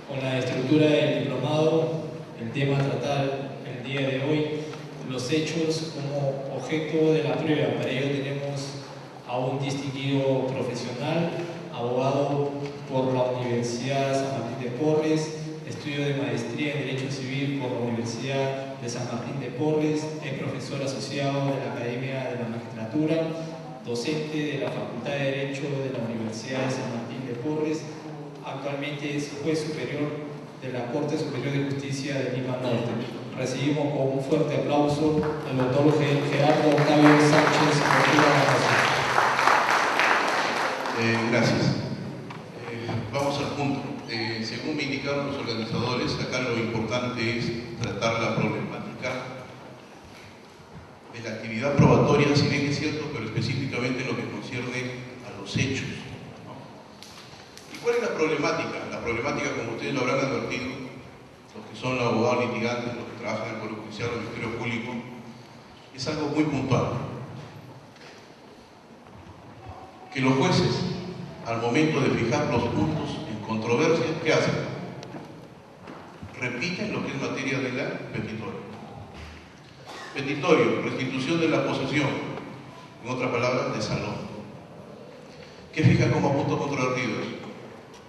Con la estructura del diplomado, el tema a tratar el día de hoy, los hechos como objeto de la prueba. Para ello tenemos a un distinguido profesional, abogado por la Universidad San Martín de Porres, estudio de maestría en Derecho Civil por la Universidad de San Martín de Porres, es profesor asociado de la Academia de la Magistratura, docente de la Facultad de Derecho de la Universidad de San Martín de Porres, actualmente es juez superior de la Corte Superior de Justicia de Lima Norte. Recibimos con un fuerte aplauso al doctor Gerardo Octavio Sánchez. Gracias. Vamos al punto. Según me indicaron los organizadores, acá lo importante es tratar la problemática de la actividad probatoria, si bien es cierto, pero específicamente en lo que concierne a los hechos, ¿no? ¿Y cuál es la problemática? La problemática, como ustedes lo habrán advertido, los que son los abogados litigantes, los que trabajan en el Poder Judicial o el Ministerio Público, es algo muy puntual. Que los jueces, al momento de fijar los puntos en controversia, ¿qué hacen? Repiten lo que es materia de la petitoria. Petitorio, restitución de la posesión, en otras palabras, desalojo. ¿Qué fija como puntos controvertidos?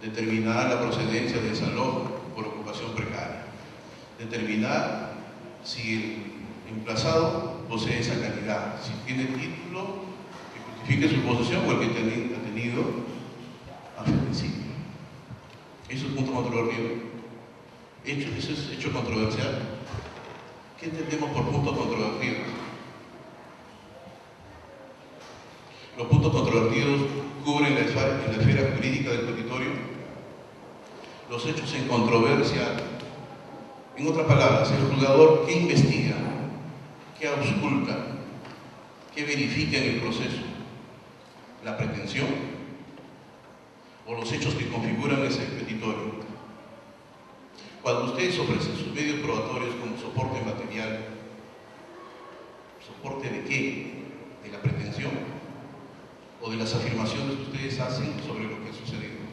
Determinar la procedencia de desalojo por ocupación precaria. Determinar si el emplazado posee esa calidad, si tiene título que justifique su posesión o el que ha tenido a feminicidio. Eso es punto controvertido. Eso es hecho controversial. ¿Qué entendemos por puntos controvertidos? Los puntos controvertidos cubren la esfera jurídica del petitorio, los hechos en controversia. En otras palabras, el juzgador, ¿qué investiga? ¿Qué ausculta? ¿Qué verifica en el proceso? ¿La pretensión? ¿O los hechos que configuran ese petitorio? Cuando ustedes ofrecen sus medios probatorios como soporte material, ¿soporte de qué? ¿De la pretensión? ¿O de las afirmaciones que ustedes hacen sobre lo que ha sucedido?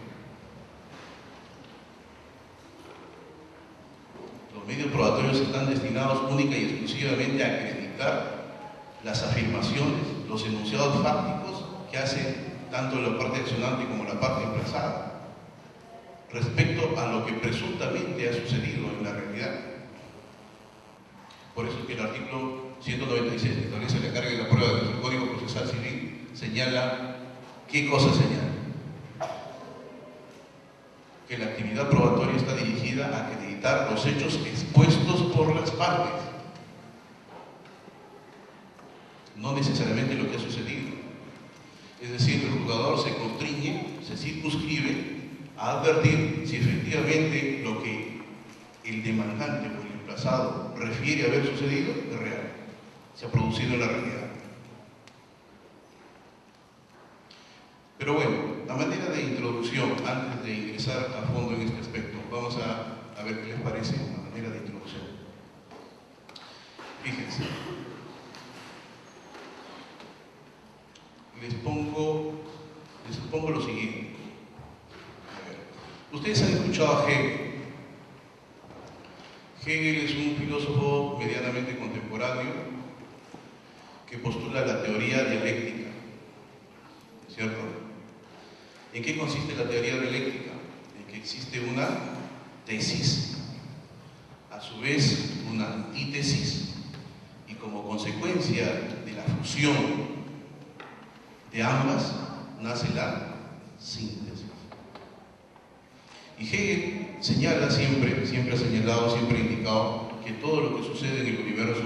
Los medios probatorios están destinados única y exclusivamente a acreditar las afirmaciones, los enunciados fácticos que hacen tanto la parte accionante como la parte emplazada respecto a lo que presuntamente ha sucedido en la realidad. Por eso es que el artículo 196 que establece la carga de la prueba del Código Procesal Civil señala, ¿qué cosa señala? Que la actividad probatoria está dirigida a acreditar los hechos expuestos por las partes, no necesariamente lo que ha sucedido. Es decir, el juzgador se constriñe, se circunscribe a advertir si efectivamente lo que el demandante o el emplazado refiere haber sucedido es real, se ha producido en la realidad. Pero bueno, a manera de introducción, antes de ingresar a fondo en este aspecto, vamos a ver qué les parece a manera de introducción. Fíjense, les pongo lo siguiente. Ustedes han escuchado a Hegel. Hegel es un filósofo medianamente contemporáneo que postula la teoría dialéctica, ¿cierto? ¿En qué consiste la teoría dialéctica? En que existe una tesis, a su vez una antítesis, y como consecuencia de la fusión de ambas nace la síntesis. Y Hegel señala siempre ha señalado, siempre ha indicado que todo lo que sucede en el universo,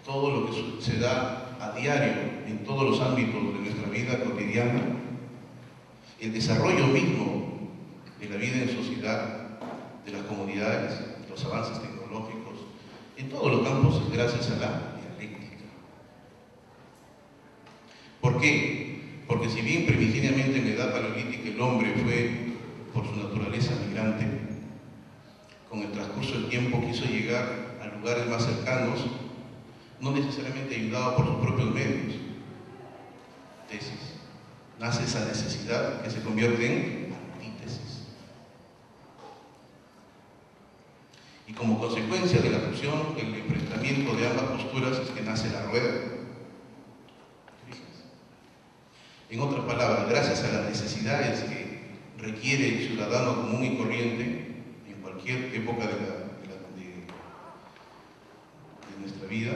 todo lo que se da a diario en todos los ámbitos de nuestra vida cotidiana, el desarrollo mismo de la vida en sociedad, de las comunidades, los avances tecnológicos, en todos los campos es gracias a la dialéctica. ¿Por qué? Porque si bien primigeniamente en la edad paleolítica el hombre fue por su naturaleza migrante, con el transcurso del tiempo quiso llegar a lugares más cercanos, no necesariamente ayudado por sus propios medios. Tesis. Nace esa necesidad que se convierte en antítesis. Y como consecuencia de la fusión, el enfrentamiento de ambas posturas es que nace la rueda. Fíjense. En otras palabras, gracias a las necesidades que requiere el ciudadano común y corriente en cualquier época de nuestra vida,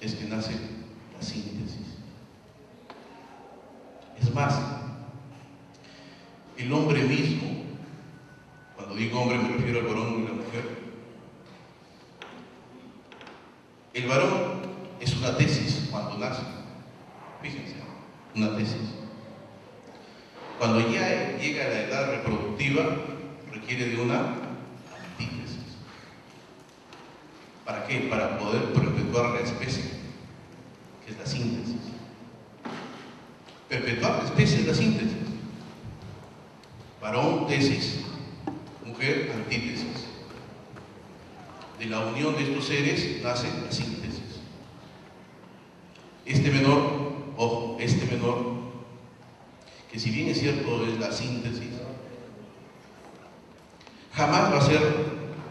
es que nace la síntesis. Es más, el hombre mismo, cuando digo hombre me refiero al varón y la mujer, el varón es una tesis cuando nace, fíjense, una tesis. Cuando ya llega a la edad reproductiva, requiere de una antítesis. ¿Para qué? Para poder perpetuar la especie, que es la síntesis. Perpetuar la especie es la síntesis. Varón, tesis, mujer, antítesis. De la unión de estos seres nace la síntesis. Este menor, ojo, este menor, que si bien es cierto es la síntesis, jamás va a ser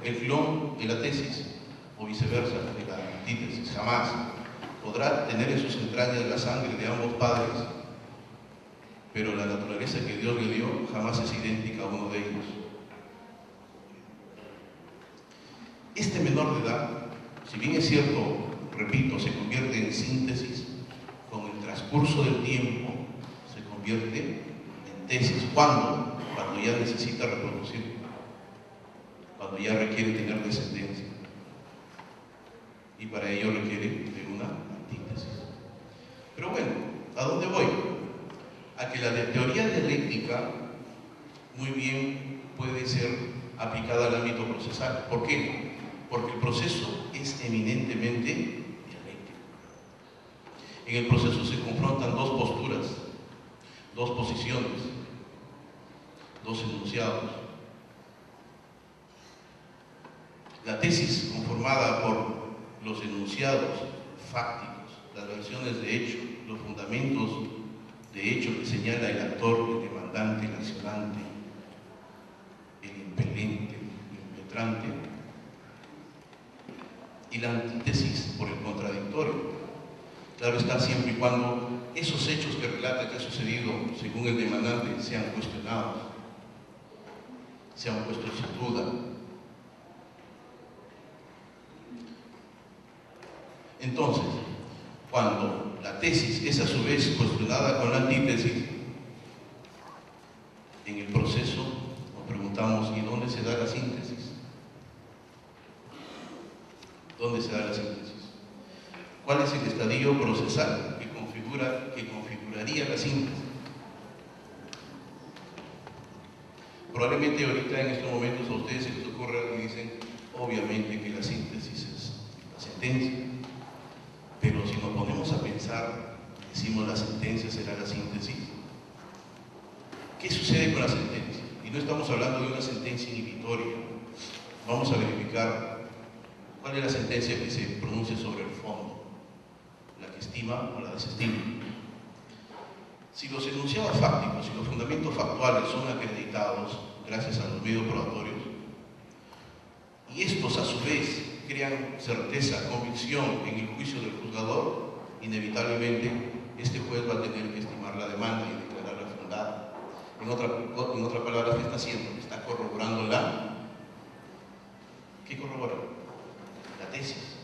el clon de la tesis, o viceversa, de la antítesis, jamás. Podrá tener en sus entrañas la sangre de ambos padres, pero la naturaleza que Dios le dio jamás es idéntica a uno de ellos. Este menor de edad, si bien es cierto, repito, se convierte en síntesis, con el transcurso del tiempo se convierte en tesis. ¿Cuándo? Cuando ya necesita reproducir, cuando ya requiere tener descendencia. Y para ello requiere de una antítesis. Pero bueno, ¿a dónde voy? A que la teoría dialéctica muy bien puede ser aplicada al ámbito procesal. ¿Por qué? Porque el proceso es eminentemente dialéctico. En el proceso se confrontan dos posturas, dos posiciones, dos enunciados. La tesis conformada por los enunciados fácticos, las versiones de hecho, los fundamentos de hecho que señala el actor, el demandante, el accionante, el impelente, el impetrante, y la antítesis por el contradictorio. Claro está, siempre y cuando esos hechos que relata que ha sucedido según el demandante sean cuestionados, sean puestos en duda. Entonces, cuando la tesis es a su vez cuestionada con la antítesis, en el proceso nos preguntamos, ¿y dónde se da la síntesis? ¿Dónde se da la síntesis? ¿Cuál es el estadio procesal que configuraría la síntesis? Probablemente ahorita en estos momentos a ustedes se les ocurra y dicen, obviamente que la síntesis es la sentencia. Pero si nos ponemos a pensar, decimos la sentencia será la síntesis. ¿Qué sucede con la sentencia? Y no estamos hablando de una sentencia inhibitoria. Vamos a verificar cuál es la sentencia que se pronuncia sobre el fondo, la que estima o la desestima. Si los enunciados fácticos y los fundamentos factuales son acreditados gracias a los medios probatorios, y estos a su vez crean certeza, convicción en el juicio del juzgador, inevitablemente este juez va a tener que estimar la demanda y declararla fundada. En otras palabras, ¿qué está haciendo? Está corroborando ¿qué corrobora? La tesis.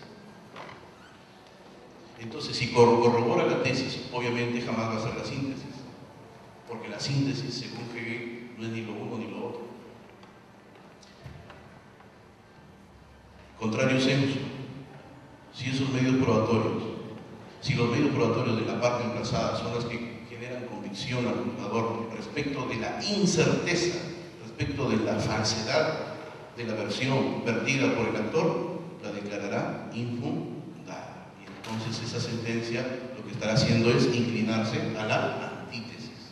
Entonces, si corrobora la tesis, obviamente jamás va a ser la síntesis, porque la síntesis, según Hegel, no es ni lo uno ni lo otro. Contrario sensu, si esos medios probatorios, si los medios probatorios de la parte emplazada son las que generan convicción al juzgador respecto de la incerteza, respecto de la falsedad de la versión vertida por el actor, la declarará infundada. Y entonces esa sentencia lo que estará haciendo es inclinarse a la antítesis.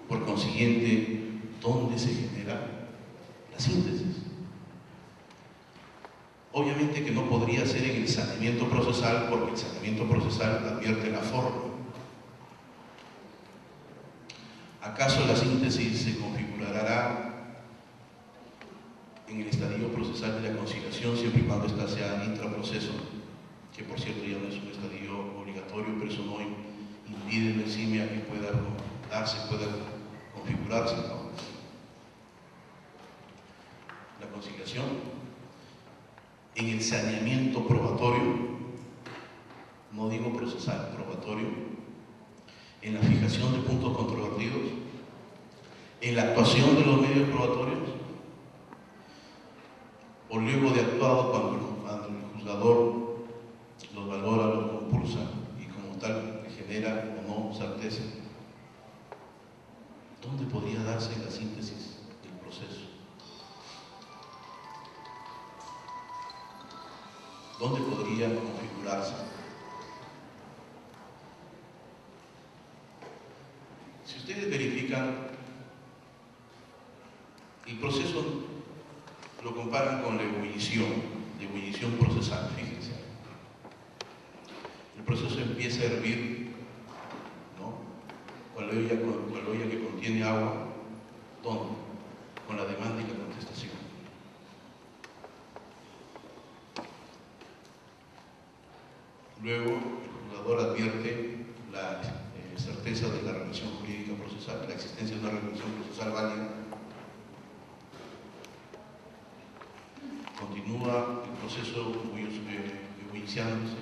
Por consiguiente, ¿dónde se genera la síntesis? Obviamente que no podría ser en el saneamiento procesal, porque el saneamiento procesal advierte la forma. ¿Acaso la síntesis se configurará en procesal de la conciliación, siempre y cuando ésta sea intraproceso, que por cierto ya no es un estadio obligatorio, pero eso no impide la eximia que pueda darse, pueda configurarse, ¿no? La conciliación en el saneamiento probatorio, no digo procesal, probatorio, en la fijación de puntos controvertidos, en la actuación de los medios probatorios, o luego de actuado cuando el juzgador los valora, los compulsa y como tal le genera o no certeza. ¿Dónde podría darse la síntesis del proceso? ¿Dónde podría configurarse? Si ustedes verifican, el proceso lo comparan con la ebullición procesal, fíjense. El proceso empieza a hervir, ¿no? Con la olla que contiene agua, ¿dónde? Con la demanda y la contestación. Luego, el juzgador advierte la certeza de la relación jurídica procesal, la existencia de una relación procesal válida. Continúa el proceso ebullizándose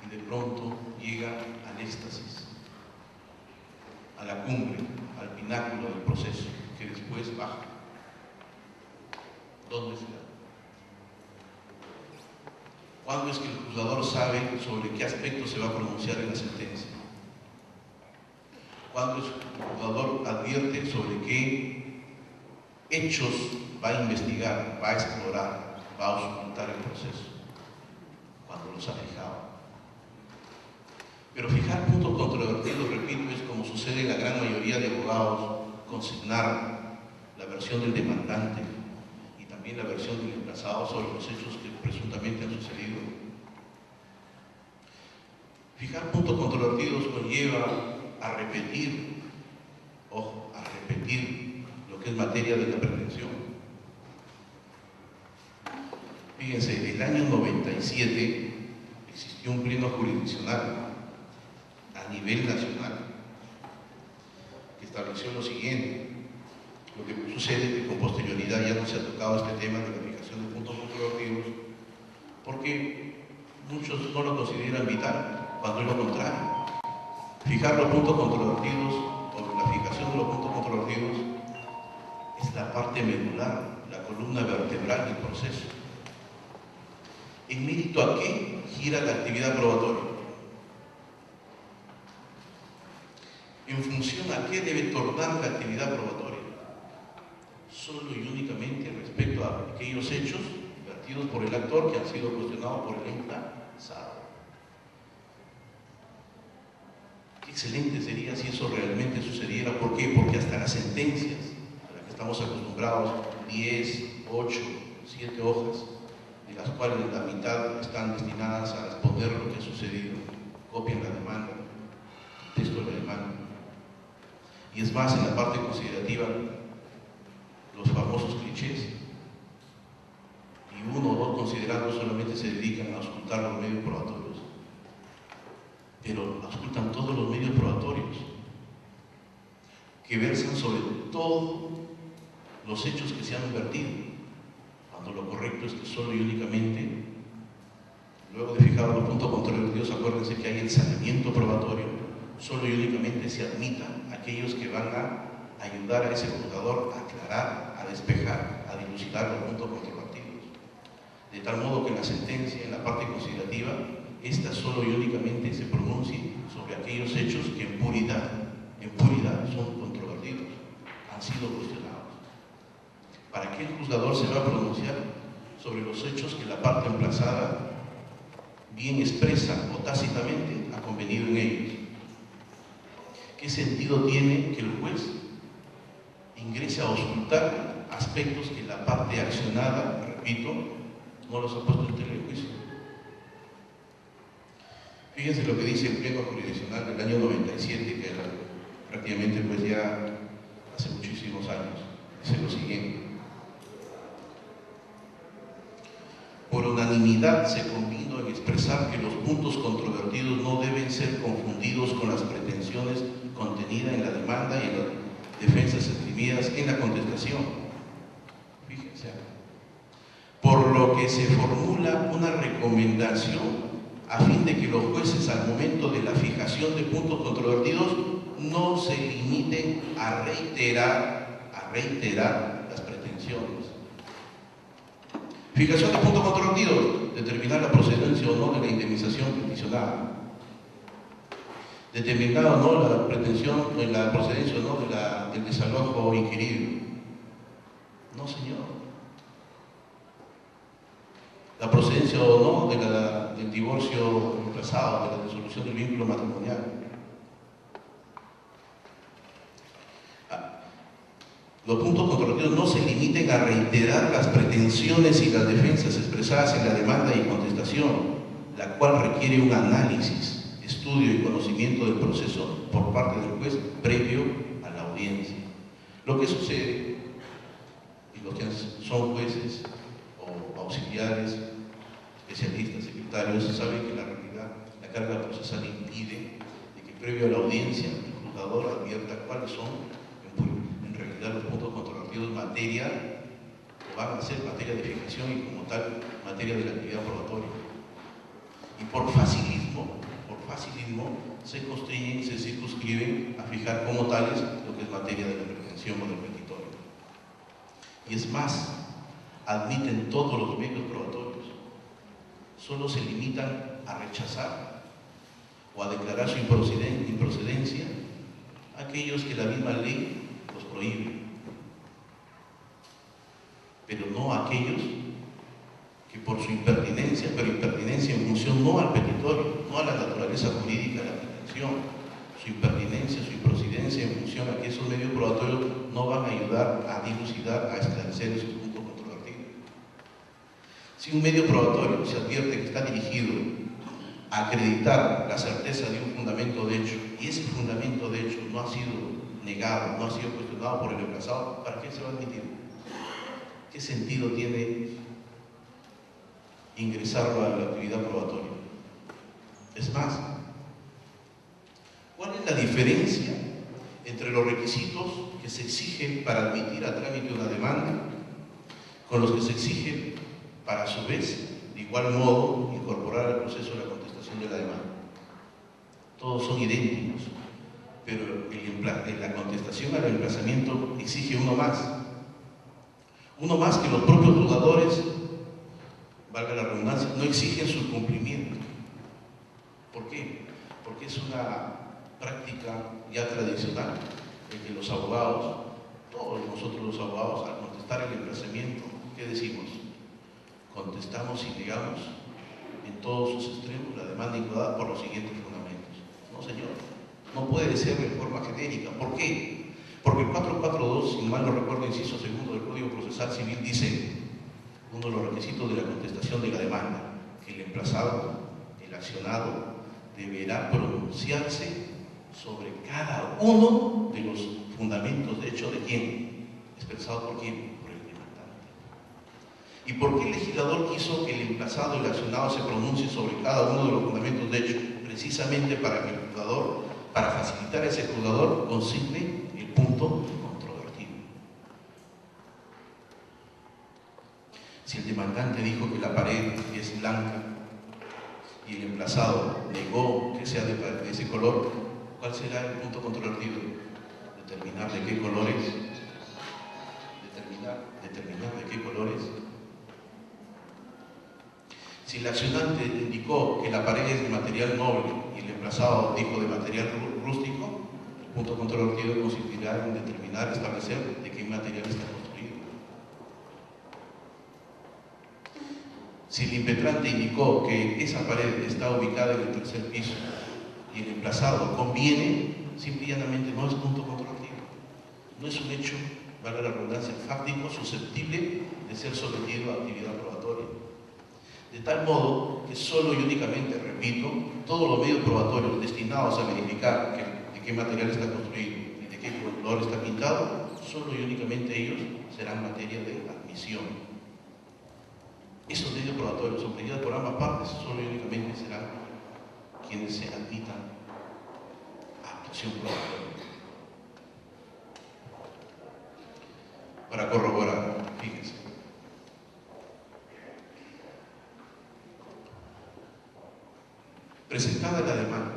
y de pronto llega al éxtasis, a la cumbre, al pináculo del proceso, que después baja. ¿Dónde se da? ¿Cuándo es que el juzgador sabe sobre qué aspecto se va a pronunciar en la sentencia? ¿Cuándo es que el juzgador advierte sobre qué hechos va a investigar, va a explorar, va a auscultar el proceso? Cuando los ha fijado. Pero fijar puntos controvertidos, repito, es como sucede en la gran mayoría de abogados, consignar la versión del demandante y también la versión del emplazado sobre los hechos que presuntamente han sucedido. Fijar puntos controvertidos conlleva a repetir, ojo, a repetir lo que es materia de la prevención. Fíjense, en el año 97 existió un pleno jurisdiccional a nivel nacional que estableció lo siguiente. Lo que sucede es que con posterioridad ya no se ha tocado este tema de la fijación de puntos controvertidos porque muchos no lo consideran vital, cuando es lo contrario. Fijar los puntos controvertidos o la fijación de los puntos controvertidos es la parte medular, la columna vertebral del proceso. ¿En mérito a qué gira la actividad probatoria? ¿En función a qué debe tornar la actividad probatoria? Solo y únicamente respecto a aquellos hechos vertidos por el actor que han sido cuestionados por el emplazado. Qué excelente sería si eso realmente sucediera. ¿Por qué? Porque hasta las sentencias a las que estamos acostumbrados, 10, 8, 7 hojas, de las cuales la mitad están destinadas a exponer lo que ha sucedido, copian la demanda, el texto de la demanda. Y es más, en la parte considerativa, los famosos clichés, y uno o dos considerados solamente se dedican a auscultar los medios probatorios, pero auscultan todos los medios probatorios que versan sobre todos los hechos que se han vertido, cuando lo correcto es que solo y únicamente, luego de fijar los puntos controvertidos, acuérdense que hay el saneamiento probatorio, solo y únicamente se admitan aquellos que van a ayudar a ese juzgador a aclarar, a despejar, a dilucidar los puntos controvertidos. De tal modo que en la sentencia, en la parte considerativa, esta solo y únicamente se pronuncie sobre aquellos hechos que en puridad son controvertidos, han sido cuestionados. ¿Para qué el juzgador se va a pronunciar sobre los hechos que la parte emplazada, bien expresa o tácitamente, ha convenido en ellos? ¿Qué sentido tiene que el juez ingrese a auscultar aspectos que la parte accionada, repito, no los ha puesto en tela de juicio? Fíjense lo que dice el pleno jurisdiccional del año 97, que era prácticamente pues ya hace muchísimos años. Dice lo siguiente: unanimidad se convino en expresar que los puntos controvertidos no deben ser confundidos con las pretensiones contenidas en la demanda y en las defensas exprimidas en la contestación. Fíjense. Por lo que se formula una recomendación a fin de que los jueces al momento de la fijación de puntos controvertidos no se limiten a reiterar las pretensiones. Fijación de puntos controvertidos: determinar la procedencia o no de la indemnización peticionada, determinar o no la pretensión, la procedencia o no del desalojo inquirido. No, señor. La procedencia o no del divorcio reemplazado, de la disolución del vínculo matrimonial. Los puntos controvertidos no se limiten a reiterar las pretensiones y las defensas expresadas en la demanda y contestación, la cual requiere un análisis, estudio y conocimiento del proceso por parte del juez previo a la audiencia. Lo que sucede, y los que son jueces o auxiliares, especialistas, secretarios, saben que la realidad, la carga procesal impide de que previo a la audiencia el juzgador advierta cuáles son en realidad los puntos controvertidos materia, o van a ser materia de fijación y como tal materia de la actividad probatoria. Y por facilismo se constriñen, se circunscriben a fijar como tales lo que es materia de la pretensión o del petitorio. Y es más, admiten todos los medios probatorios, solo se limitan a rechazar o a declarar su improcedencia a aquellos que la misma ley los prohíbe, pero no a aquellos que por su impertinencia, pero impertinencia en función no al petitorio, no a la naturaleza jurídica de la pretensión, su impertinencia, su improcedencia en función a que esos medios probatorios no van a ayudar a dilucidar, a esclarecer esos puntos controvertidos. Si un medio probatorio se advierte que está dirigido a acreditar la certeza de un fundamento de hecho, y ese fundamento de hecho no ha sido negado, no ha sido cuestionado por el emplazado, ¿para qué se va a admitir? ¿Qué sentido tiene ingresarlo a la actividad probatoria? Es más, ¿cuál es la diferencia entre los requisitos que se exigen para admitir a trámite una demanda con los que se exigen para a su vez, de igual modo, incorporar al proceso de la contestación de la demanda? Todos son idénticos, pero la contestación al emplazamiento exige uno más que los propios juzgadores, valga la redundancia, no exigen su cumplimiento. ¿Por qué? Porque es una práctica ya tradicional en que los abogados, todos nosotros los abogados, al contestar el emplazamiento, ¿qué decimos? Contestamos y negamos en todos sus extremos la demanda incoada por los siguientes fundamentos. No, señor, no puede ser de forma genérica. ¿Por qué? Porque el 442, si mal no recuerdo, inciso segundo del Código Procesal Civil, dice: uno de los requisitos de la contestación de la demanda, que el emplazado, el accionado, deberá pronunciarse sobre cada uno de los fundamentos de hecho de quién, expresado por quién, por el demandante. ¿Y por qué el legislador quiso que el emplazado y el accionado se pronuncie sobre cada uno de los fundamentos de hecho? Precisamente para que el juzgador, para facilitar a ese juzgador, consigne el punto controvertido. Si el demandante dijo que la pared es blanca y el emplazado negó que sea de ese color, ¿cuál será el punto controvertido? Determinar de qué color es. Determinar de qué color es. Si el accionante indicó que la pared es de material noble y el emplazado dijo de material rústico, el punto controvertido consistirá en determinar, establecer de qué material está construido. Si el impetrante indicó que esa pared está ubicada en el tercer piso y el emplazado conviene, simple y llanamente no es punto controvertido. No es un hecho, valga la redundancia, fáctico, susceptible de ser sometido a actividad probatoria. De tal modo que solo y únicamente, repito, todos los medios probatorios destinados a verificar de qué material está construido y de qué color está pintado, solo y únicamente ellos serán materia de admisión. Esos medios probatorios ofrecidos por ambas partes solo y únicamente serán quienes se admitan a actuación probatoria. Para corroborar, fíjense. Presentada la demanda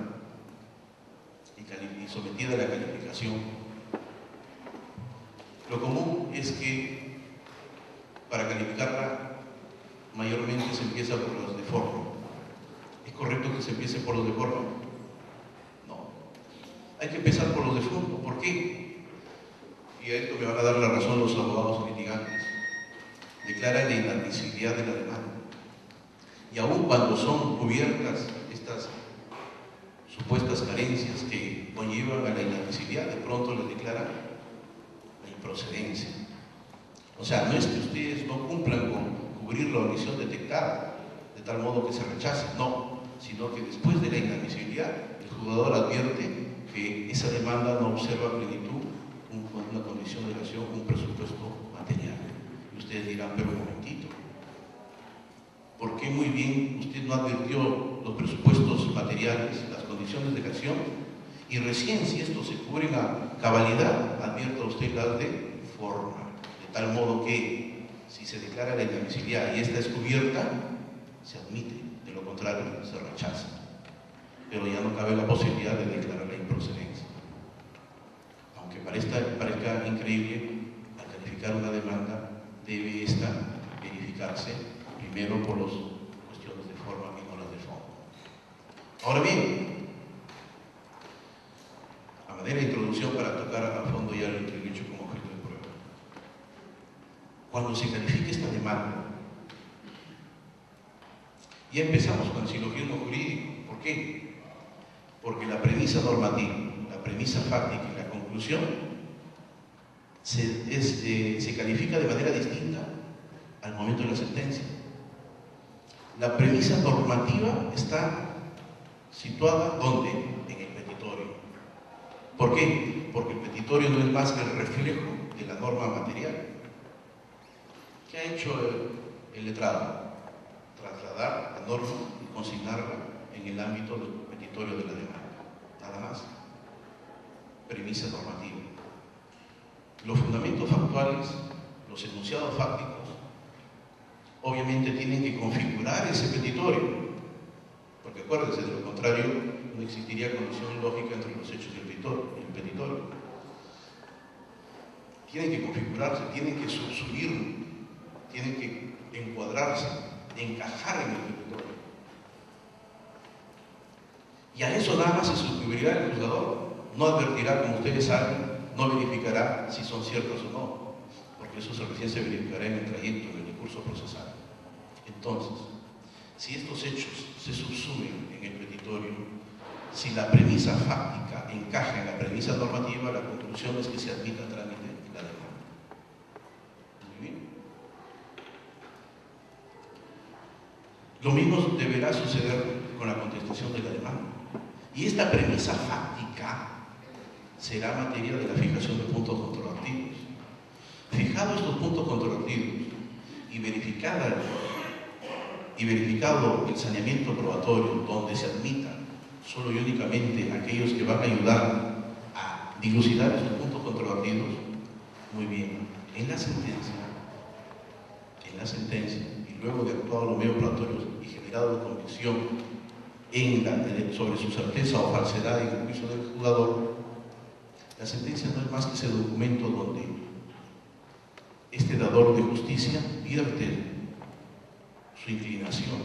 y sometida a la calificación, lo común es que para calificarla mayormente se empieza por los de forma. ¿Es correcto que se empiece por los de forma? No. Hay que empezar por los de fondo. ¿Por qué? Y a esto me van a dar la razón los abogados litigantes. Declaran la inadmisibilidad de la demanda. Y aun cuando son cubiertas estas supuestas carencias que conllevan a la inadmisibilidad, de pronto les declaran la improcedencia. O sea, no es que ustedes no cumplan con cubrir la omisión detectada, de tal modo que se rechace, no, sino que después de la inadmisibilidad, el juzgador advierte que esa demanda no observa a plenitud una condición de relación con un presupuesto material. Y ustedes dirán, pero un momentito, ¿por qué muy bien usted no advirtió los presupuestos materiales, las condiciones de acción? Y recién, si estos se cubren a cabalidad, advierta usted las de forma. De tal modo que, si se declara la inadmisibilidad y esta es cubierta, se admite, de lo contrario, se rechaza. Pero ya no cabe la posibilidad de declarar la improcedencia. Aunque parezca increíble, al calificar una demanda, debe esta verificarse primero por las cuestiones de forma y no las de fondo. Ahora bien, a manera de introducción para tocar a fondo ya lo dicho como objeto de prueba. Cuando se califique esta demanda, ya empezamos con el silogismo jurídico. ¿Por qué? Porque la premisa normativa, la premisa fáctica y la conclusión se califica de manera distinta al momento de la sentencia. La premisa normativa está situada ¿dónde? En el petitorio. ¿Por qué? Porque el petitorio no es más que el reflejo de la norma material. ¿Qué ha hecho el letrado? Trasladar la norma y consignarla en el ámbito del petitorio de la demanda. Nada más. Premisa normativa. Los fundamentos factuales, los enunciados fácticos, obviamente tienen que configurar ese petitorio, porque acuérdense, de lo contrario no existiría condición lógica entre los hechos y el petitorio. Tienen que configurarse, tienen que subsumir, tienen que encuadrarse, encajar en el petitorio. Y a eso nada más se suscribirá el juzgador. No advertirá, como ustedes saben, no verificará si son ciertos o no, porque eso recién se verificará en el trayecto, en el curso procesal. Entonces, si estos hechos se subsumen en el petitorio, si la premisa fáctica encaja en la premisa normativa, la conclusión es que se admita a trámite la demanda. Muy bien. Lo mismo deberá suceder con la contestación de la demanda. Y esta premisa fáctica será materia de la fijación de puntos controvertidos. Fijados estos puntos controvertidos y verificado el saneamiento probatorio, donde se admitan solo y únicamente aquellos que van a ayudar a dilucidar esos puntos controvertidos, muy bien, en la sentencia, y luego de actuado los medios probatorios y generado convicción sobre su certeza o falsedad en el juicio del juzgador, la sentencia no es más que ese documento donde este dador de justicia vierte su inclinación,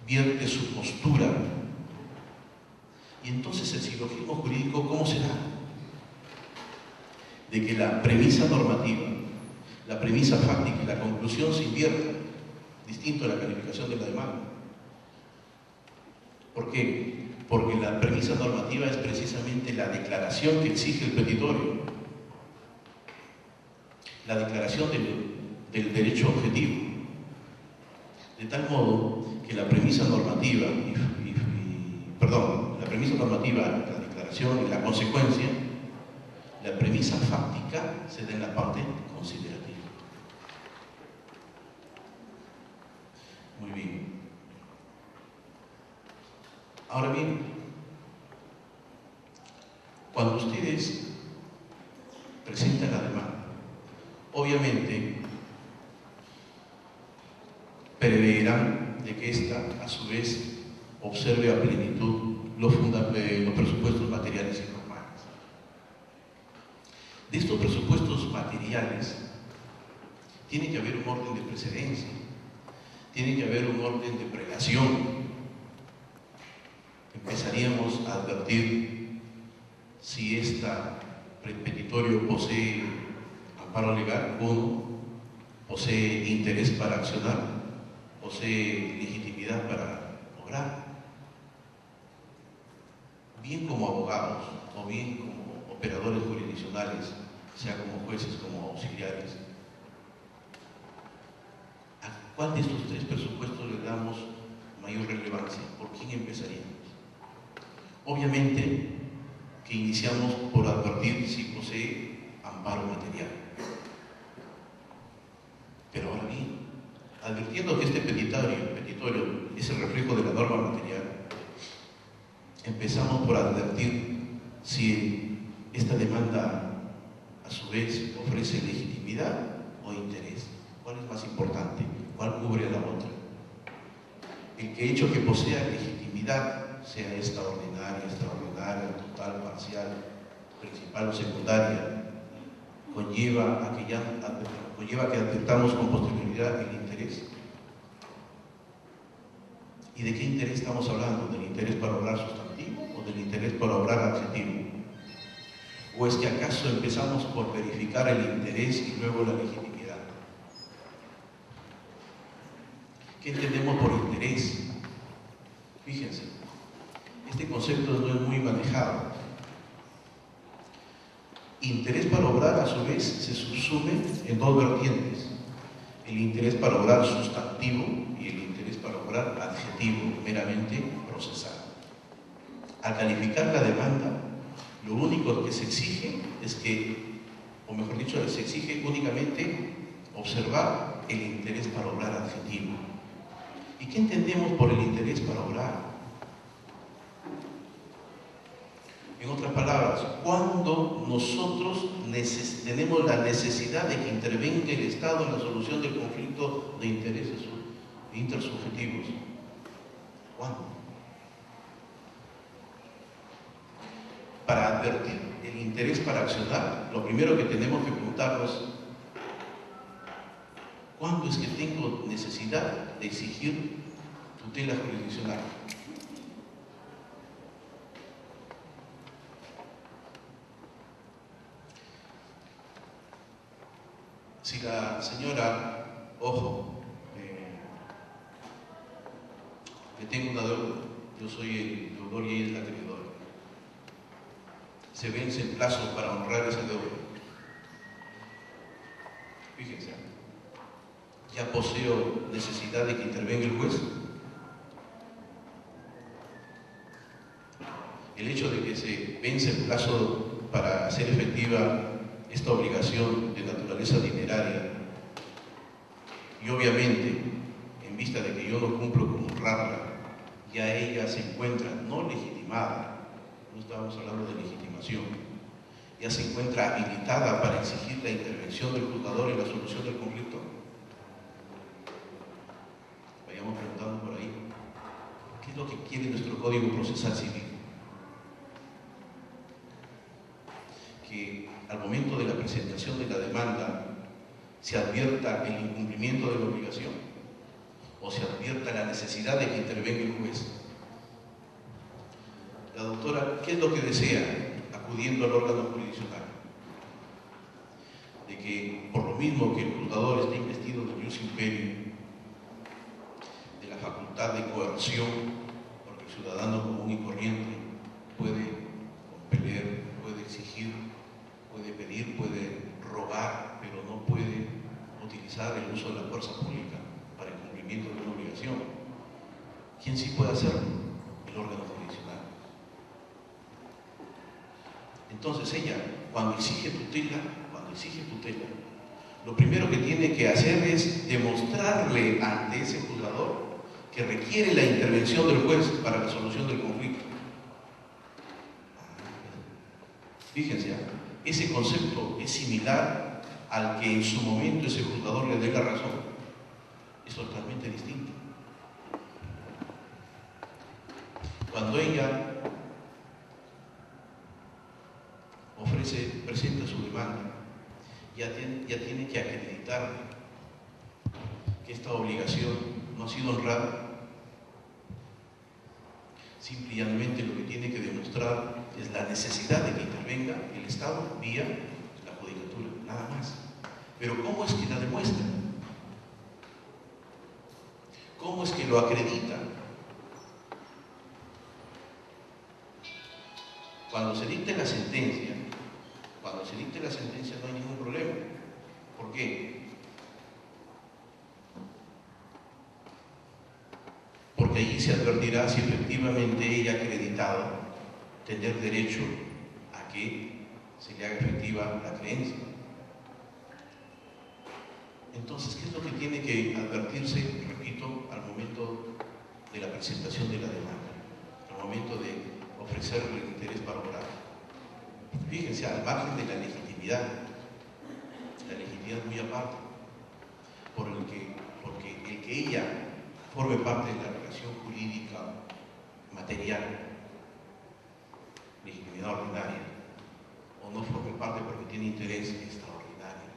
vierte su postura. Y entonces el silogismo jurídico, ¿cómo será? De que la premisa normativa, la premisa fáctica y la conclusión se inviertan, distinto a la calificación de la demanda. ¿Por qué? Porque la premisa normativa es precisamente la declaración que exige el petitorio, la declaración del derecho objetivo, de tal modo que la premisa normativa, la premisa normativa, la declaración y la consecuencia, la premisa fáctica se da en la parte considerativa. Ahora bien, cuando ustedes presentan la demanda, obviamente preverán de que ésta, a su vez, observe a plenitud los presupuestos materiales y formales. De estos presupuestos materiales, tiene que haber un orden de precedencia, tiene que haber un orden de prelación. Empezaríamos a advertir si este petitorio posee amparo legal, uno, posee interés para accionar, posee legitimidad para obrar. Bien como abogados o bien como operadores jurisdiccionales, sea como jueces, como auxiliares, ¿a cuál de estos tres presupuestos le damos mayor relevancia? ¿Por quién empezaríamos? Obviamente que iniciamos por advertir si posee amparo material. Pero ahora bien, advirtiendo que este petitorio es el reflejo de la norma material, empezamos por advertir si esta demanda a su vez ofrece legitimidad o interés. ¿Cuál es más importante? ¿Cuál cubre a la otra? El que hecho que posea legitimidad, sea esta ordinaria, extraordinaria, total, parcial, principal o secundaria, conlleva que advirtamos con posterioridad el interés. ¿Y de qué interés estamos hablando? ¿Del interés para obrar sustantivo o del interés para obrar adjetivo? ¿O es que acaso empezamos por verificar el interés y luego la legitimidad? ¿Qué entendemos por interés? Fíjense, este concepto no es muy manejado. Interés para obrar, a su vez, se subsume en dos vertientes: el interés para obrar sustantivo y el interés para obrar adjetivo, meramente procesal. Al calificar la demanda, lo único que se exige es que, o mejor dicho, se exige únicamente observar el interés para obrar adjetivo. ¿Y qué entendemos por el interés para obrar? En otras palabras, cuando nosotros tenemos la necesidad de que intervenga el Estado en la solución del conflicto de intereses intersubjetivos. ¿Cuándo? Para advertir el interés para accionar, lo primero que tenemos que preguntarnos: ¿cuándo es que tengo necesidad de exigir tutela jurisdiccional? Si la señora, ojo, que tengo una deuda, yo soy el deudor y ella es la acreedora, se vence el plazo para honrar esa deuda. Fíjense, ya poseo necesidad de que intervenga el juez. El hecho de que se vence el plazo para hacer efectiva esta obligación de naturaleza dineraria, y obviamente en vista de que yo no cumplo con honrarla, ya ella se encuentra no legitimada, no estábamos hablando de legitimación, ya se encuentra habilitada para exigir la intervención del juzgador en la solución del conflicto. Vayamos preguntando por ahí, ¿qué es lo que quiere nuestro Código Procesal Civil? Que al momento de la presentación de la demanda se advierta el incumplimiento de la obligación o se advierta la necesidad de que intervenga el juez. La doctora, ¿qué es lo que desea acudiendo al órgano jurisdiccional? De que, por lo mismo que el juzgador esté investido de ius imperio, de la facultad de coerción, porque el ciudadano común y corriente puede compeler, puede exigir, puede pedir, puede rogar, pero no puede utilizar el uso de la fuerza pública para el cumplimiento de una obligación. ¿Quién sí puede hacerlo? El órgano jurisdiccional. Entonces ella, cuando exige tutela, lo primero que tiene que hacer es demostrarle ante ese juzgador que requiere la intervención del juez para la solución del conflicto. Fíjense, ese concepto es similar al que en su momento ese juzgador le dé la razón. Es totalmente distinto. Cuando ella presenta su demanda, ya tiene que acreditar que esta obligación no ha sido honrada. Simple y llanamente lo que tiene que demostrar es la necesidad de que intervenga el Estado vía la judicatura, nada más. Pero ¿cómo es que la demuestra? ¿Cómo es que lo acredita? Cuando se dicte la sentencia no hay ningún problema. ¿Por qué? Porque allí se advertirá si efectivamente ella ha acreditado tener derecho a que se le haga efectiva la creencia. Entonces, ¿qué es lo que tiene que advertirse, repito, al momento de la presentación de la demanda, al momento de ofrecer el interés para obrar? Fíjense, al margen de la legitimidad muy aparte, porque el que ella forme parte de la relación jurídica material, legitimidad ordinaria, o no forme parte porque tiene interés extraordinario,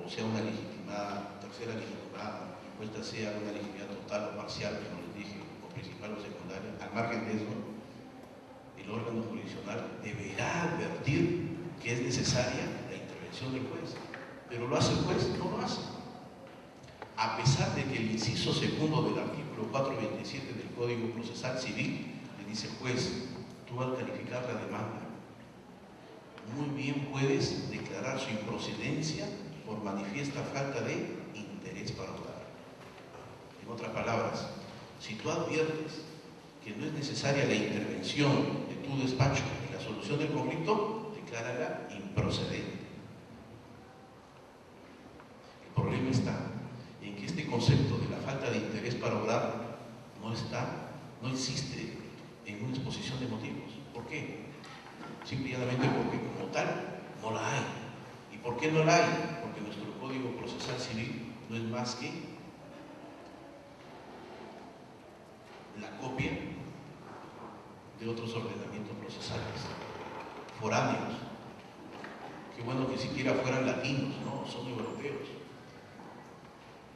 o sea una legitimada, tercera legitimada, o esta sea una legitimidad total o parcial, como les dije, o principal o secundaria. Al margen de eso, el órgano jurisdiccional deberá advertir que es necesaria la intervención del juez. Pero ¿lo hace el juez? No lo hace. A pesar de que el inciso segundo del artículo 427 del Código Procesal Civil le dice: juez, tú al calificar la demanda, muy bien puedes declarar su improcedencia por manifiesta falta de interés para obrar. En otras palabras, si tú adviertes que no es necesaria la intervención de tu despacho en la solución del conflicto, declárala improcedente. El problema está en que este concepto de la falta de interés para obrar no existe en una exposición de motivos. ¿Por qué? Simplemente porque como tal no la hay. ¿Y por qué no la hay? Porque nuestro Código Procesal Civil no es más que la copia de otros ordenamientos procesales foráneos. Qué bueno que siquiera fueran latinos, no, son europeos.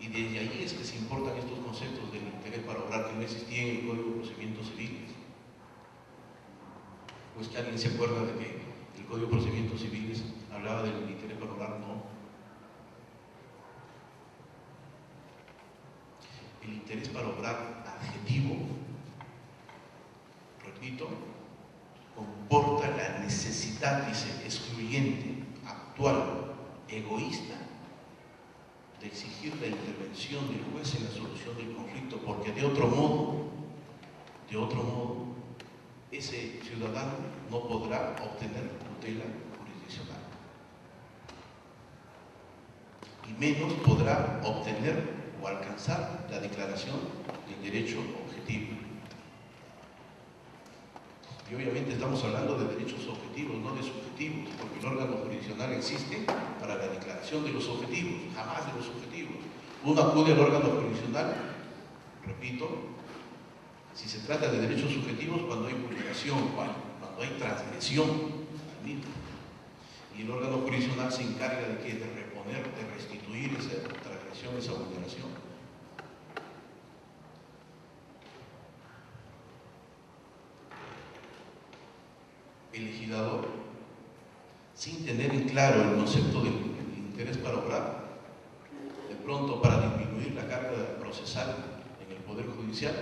Y desde ahí es que se importan estos conceptos del interés para obrar que no existían en el Código de Procedimientos Civiles. Pues que alguien se acuerda de que el Código de Procedimientos Civiles hablaba del interés para obrar. No. El interés para obrar adjetivo, repito, comporta la necesidad, dice, excluyente, actual, egoísta, de exigir la intervención del juez en la solución del conflicto, porque de otro modo, ese ciudadano no podrá obtener tutela jurisdiccional. Y menos podrá obtener o alcanzar la declaración del derecho objetivo. Y obviamente estamos hablando de derechos objetivos, no de subjetivos, porque el órgano jurisdiccional existe para la declaración de los objetivos, jamás de los subjetivos. Uno acude al órgano jurisdiccional, repito, si se trata de derechos subjetivos, cuando hay vulneración, cuando hay transgresión al mismo. Y el órgano jurisdiccional se encarga de reponer, de restituir esa transgresión, esa vulneración. El legislador, sin tener en claro el concepto del interés para obrar, de pronto para disminuir la carga procesal en el Poder Judicial,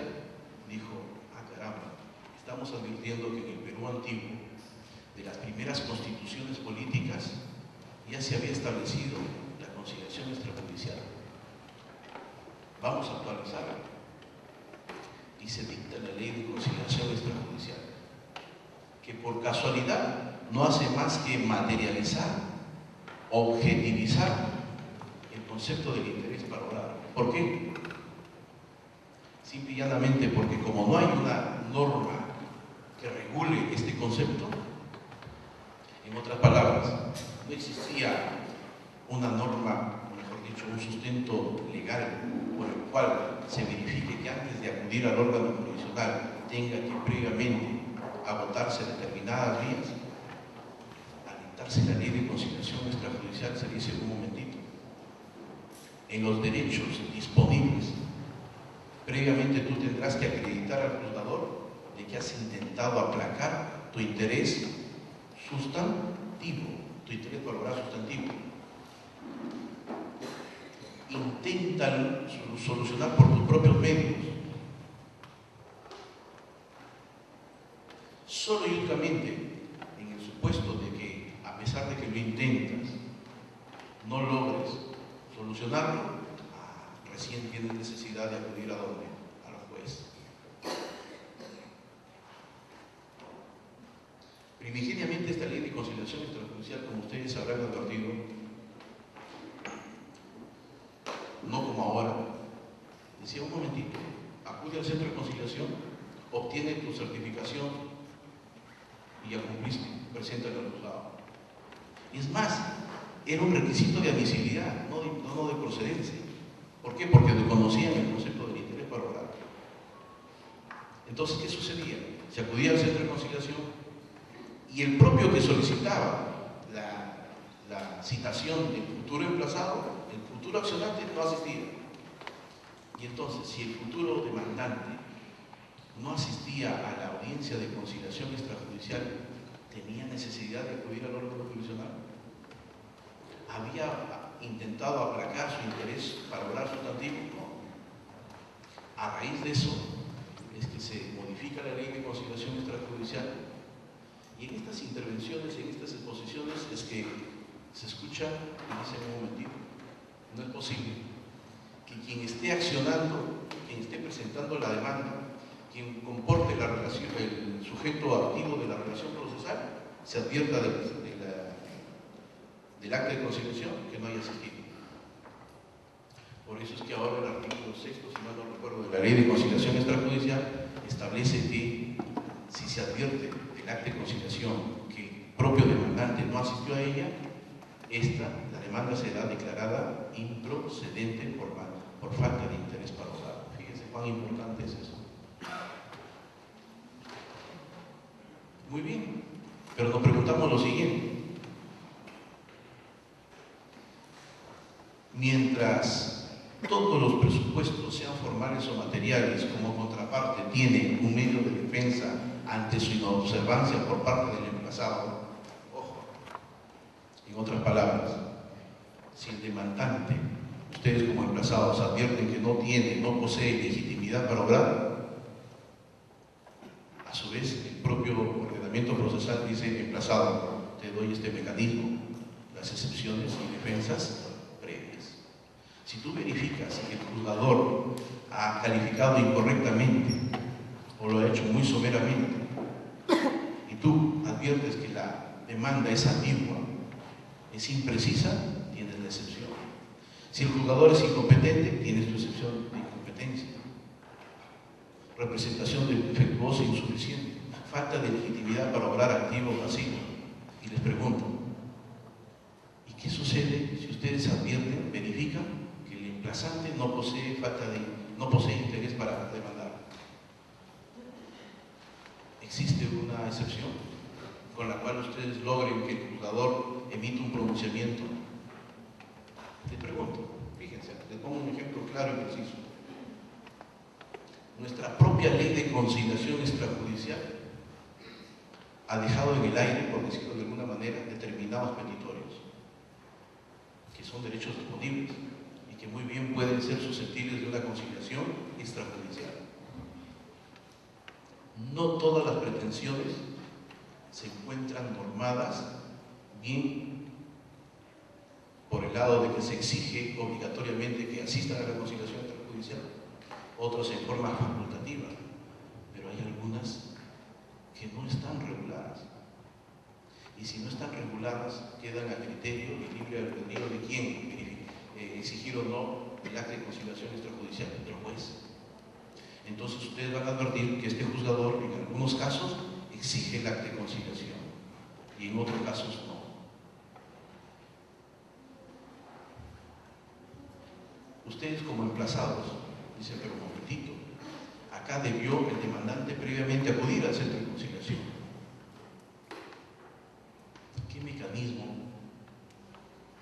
dijo: ah, caramba, estamos advirtiendo que en el Perú antiguo, de las primeras constituciones políticas, ya se había establecido la conciliación extrajudicial. Vamos a actualizarla. Y se dicta la ley de conciliación extrajudicial, que por casualidad no hace más que materializar, objetivizar el concepto del interés para obrar. ¿Por qué? simple y llanamente porque como no hay una norma que regule este concepto, en otras palabras, no existía una norma, o mejor dicho, un sustento legal por el cual se verifique que antes de acudir al órgano jurisdiccional tenga que previamente agotarse determinadas vías. Al dictarse la ley de conciliación extrajudicial se dice un momentito, en los derechos disponibles, previamente tú tendrás que acreditar al juzgador de que has intentado aplacar tu interés sustantivo, tu interés por lograr sustantivo. Intenta solucionar por tus propios medios. Solo y únicamente en el supuesto de que, a pesar de que lo intentas, no logres solucionarlo, recién tienes necesidad de acudir a dónde, a los jueces. Primigeniamente esta ley de conciliación extrajudicial, como ustedes habrán advertido, no como ahora, decía un momentito, acude al centro de conciliación, obtiene tu certificación y ya cumpliste, preséntalo al juzgado. Es más, era un requisito de admisibilidad, no de procedencia. ¿Por qué? Porque desconocían el concepto del interés para lograr. Entonces, ¿qué sucedía? Se acudía al centro de conciliación y el propio que solicitaba la citación del futuro emplazado, el futuro accionante, no asistía. Y entonces, si el futuro demandante no asistía a la audiencia de conciliación extrajudicial, tenía necesidad de acudir al órgano jurisdiccional. Había intentado aplacar su interés para lograr sustantivo, no. A raíz de eso es que se modifica la ley de conciliación extrajudicial, y en estas intervenciones, en estas exposiciones, es que se escucha y dice un momentito, no es posible que quien esté accionando, quien esté presentando la demanda, quien comporte la relación, el sujeto activo de la relación procesal, se advierta del acta de conciliación que no haya asistido. Por eso es que ahora el artículo 6, si mal no recuerdo, de la ley de conciliación extrajudicial establece que si se advierte del acta de conciliación que el propio demandante no asistió a ella, la demanda será declarada improcedente por falta de interés para lograr. Fíjense cuán importante es eso. Muy bien, pero nos preguntamos lo siguiente. Mientras todos los presupuestos sean formales o materiales, como contraparte tiene un medio de defensa ante su inobservancia por parte del emplazado, ojo, en otras palabras, si el demandante, ustedes como emplazados advierten que no posee legitimidad para obrar, a su vez el propio ordenamiento procesal dice: emplazado, te doy este mecanismo, las excepciones y defensas previas. Si tú verificas que el juzgador ha calificado incorrectamente o lo ha hecho muy someramente y tú adviertes que la demanda es ambigua, es imprecisa, tienes la excepción. Si el juzgador es incompetente, tienes tu excepción de incompetencia. Representación defectuosa e insuficiente, falta de legitimidad para obrar activo o pasivo. Y les pregunto, ¿y qué sucede si ustedes advierten, verifican que el emplazante no posee interés para demandar? ¿Existe una excepción con la cual ustedes logren que el juzgador emita un pronunciamiento? Les pregunto, fíjense, les pongo un ejemplo claro y preciso. Nuestra propia ley de conciliación extrajudicial ha dejado en el aire, por decirlo de alguna manera, determinados petitorios, que son derechos disponibles y que muy bien pueden ser susceptibles de una conciliación extrajudicial. No todas las pretensiones se encuentran normadas bien por el lado de que se exige obligatoriamente que asistan a la conciliación extrajudicial, otras en forma facultativa, pero hay algunas que no están reguladas. Y si no están reguladas, quedan a criterio y libre albedrío de quién exigir o no el acta de conciliación extrajudicial, del juez. entonces ustedes van a advertir que este juzgador en algunos casos exige el acta de conciliación y en otros casos no. Ustedes como emplazados dicen, pero un momentito, acá debió el demandante previamente acudir al centro de conciliación. ¿Qué mecanismo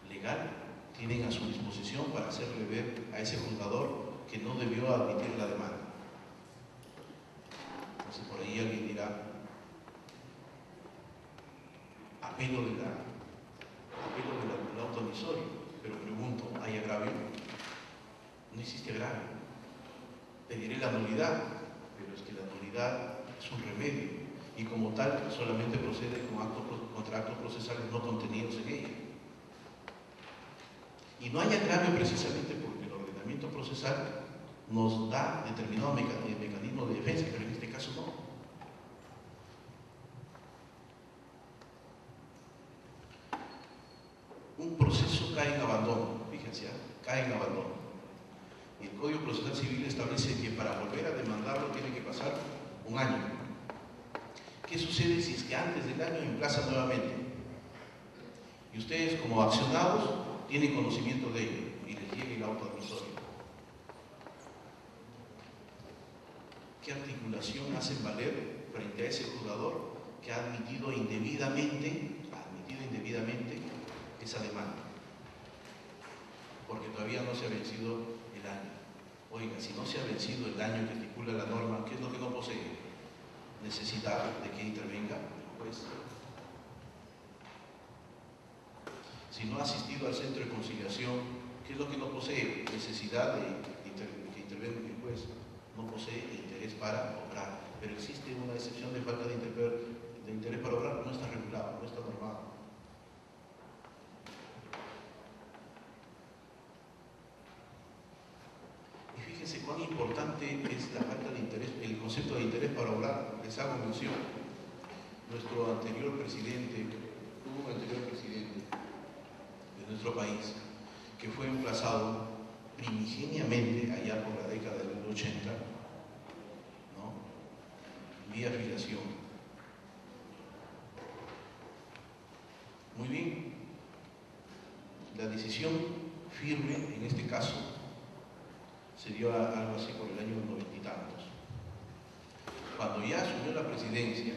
legal tienen a su disposición para hacerle ver a ese juzgador que no debió admitir la demanda? Entonces por ahí alguien dirá, apelo del auto admisorio, pero pregunto, ¿hay agravio? No existe agravio. Pediré la nulidad, pero es que la nulidad es un remedio y como tal solamente procede contra actos procesales no contenidos en ella. Y no hay agravio precisamente porque el ordenamiento procesal nos da determinado mecanismo de defensa, pero en este caso no. Un proceso cae en abandono, fíjense, cae en abandono. Y el Código Procesal Civil establece que para volver a demandarlo tiene que pasar un año. ¿Qué sucede si es que antes del año emplaza nuevamente? Y ustedes como accionados tienen conocimiento de ello y les llega el auto admisorio. ¿Qué articulación hacen valer frente a ese juzgador que ha admitido indebidamente esa demanda? Porque todavía no se ha vencido el año. Oiga, si no se ha vencido el año que estipula la norma, ¿qué es lo que no posee? Necesidad de que intervenga el juez. Si no ha asistido al centro de conciliación, ¿qué es lo que no posee? Necesidad de que intervenga el juez. No posee interés para obrar. Pero existe una excepción de falta de interés para obrar, no está regulado, no está normado. Y fíjense cuán importante es la falta de interés, el concepto de interés para obrar. Les hago mención. Nuestro anterior presidente, hubo un anterior presidente de nuestro país que fue emplazado primigeniamente allá por la década del 80, ¿no? Vía afiliación. Muy bien. La decisión firme en este caso se dio algo así por el año 90 y tantos. Cuando ya asumió la presidencia,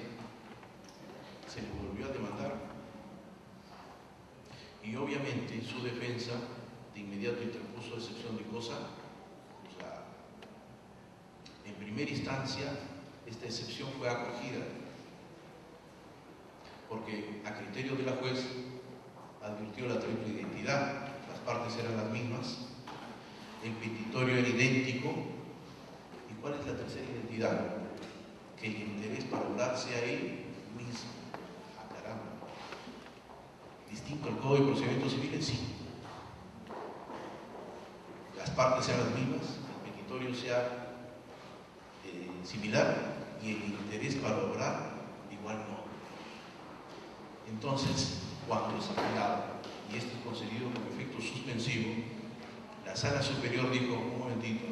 se le volvió a demandar. Y obviamente su defensa de inmediato interpuso excepción de cosa. O sea, en primera instancia, esta excepción fue acogida, porque a criterio de la juez advirtió la triple identidad, las partes eran las mismas, el petitorio era idéntico. ¿Y cuál es la tercera identidad? Que el interés para obrar sea él mismo. ¡Ah, caramba! Distinto al Código de Procedimientos Civiles, sí. Las partes sean las mismas, el petitorio sea similar y el interés para obrar igual no. Entonces, cuando es apelado y esto es concedido con efecto suspensivo, la Sala Superior dijo, un momentito,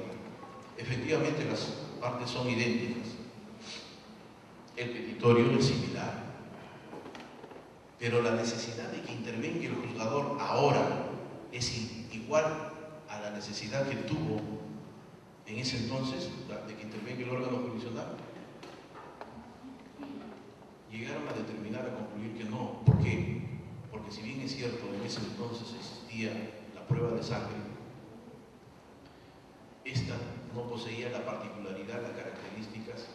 efectivamente las partes son idénticas, el petitorio es similar, pero la necesidad de que intervenga el juzgador ahora es igual a la necesidad que tuvo en ese entonces de que intervenga el órgano jurisdiccional. Llegaron a determinar, a concluir que no. ¿Por qué? Porque si bien es cierto, en ese entonces existía la prueba de sangre, esta no poseía la particularidad, las características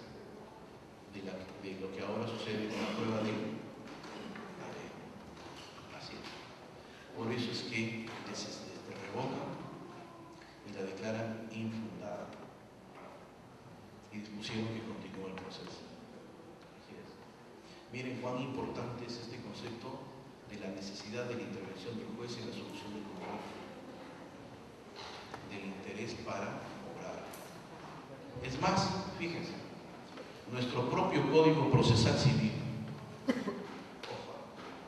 de lo que ahora sucede con la prueba de así. Por eso es que revocan y la declaran infundada y dispusieron que continúe el proceso. Así es. Miren cuán importante es este concepto de la necesidad de la intervención del juez en la solución del conflicto, del interés para obrar. Es más, fíjense, nuestro propio Código Procesal Civil,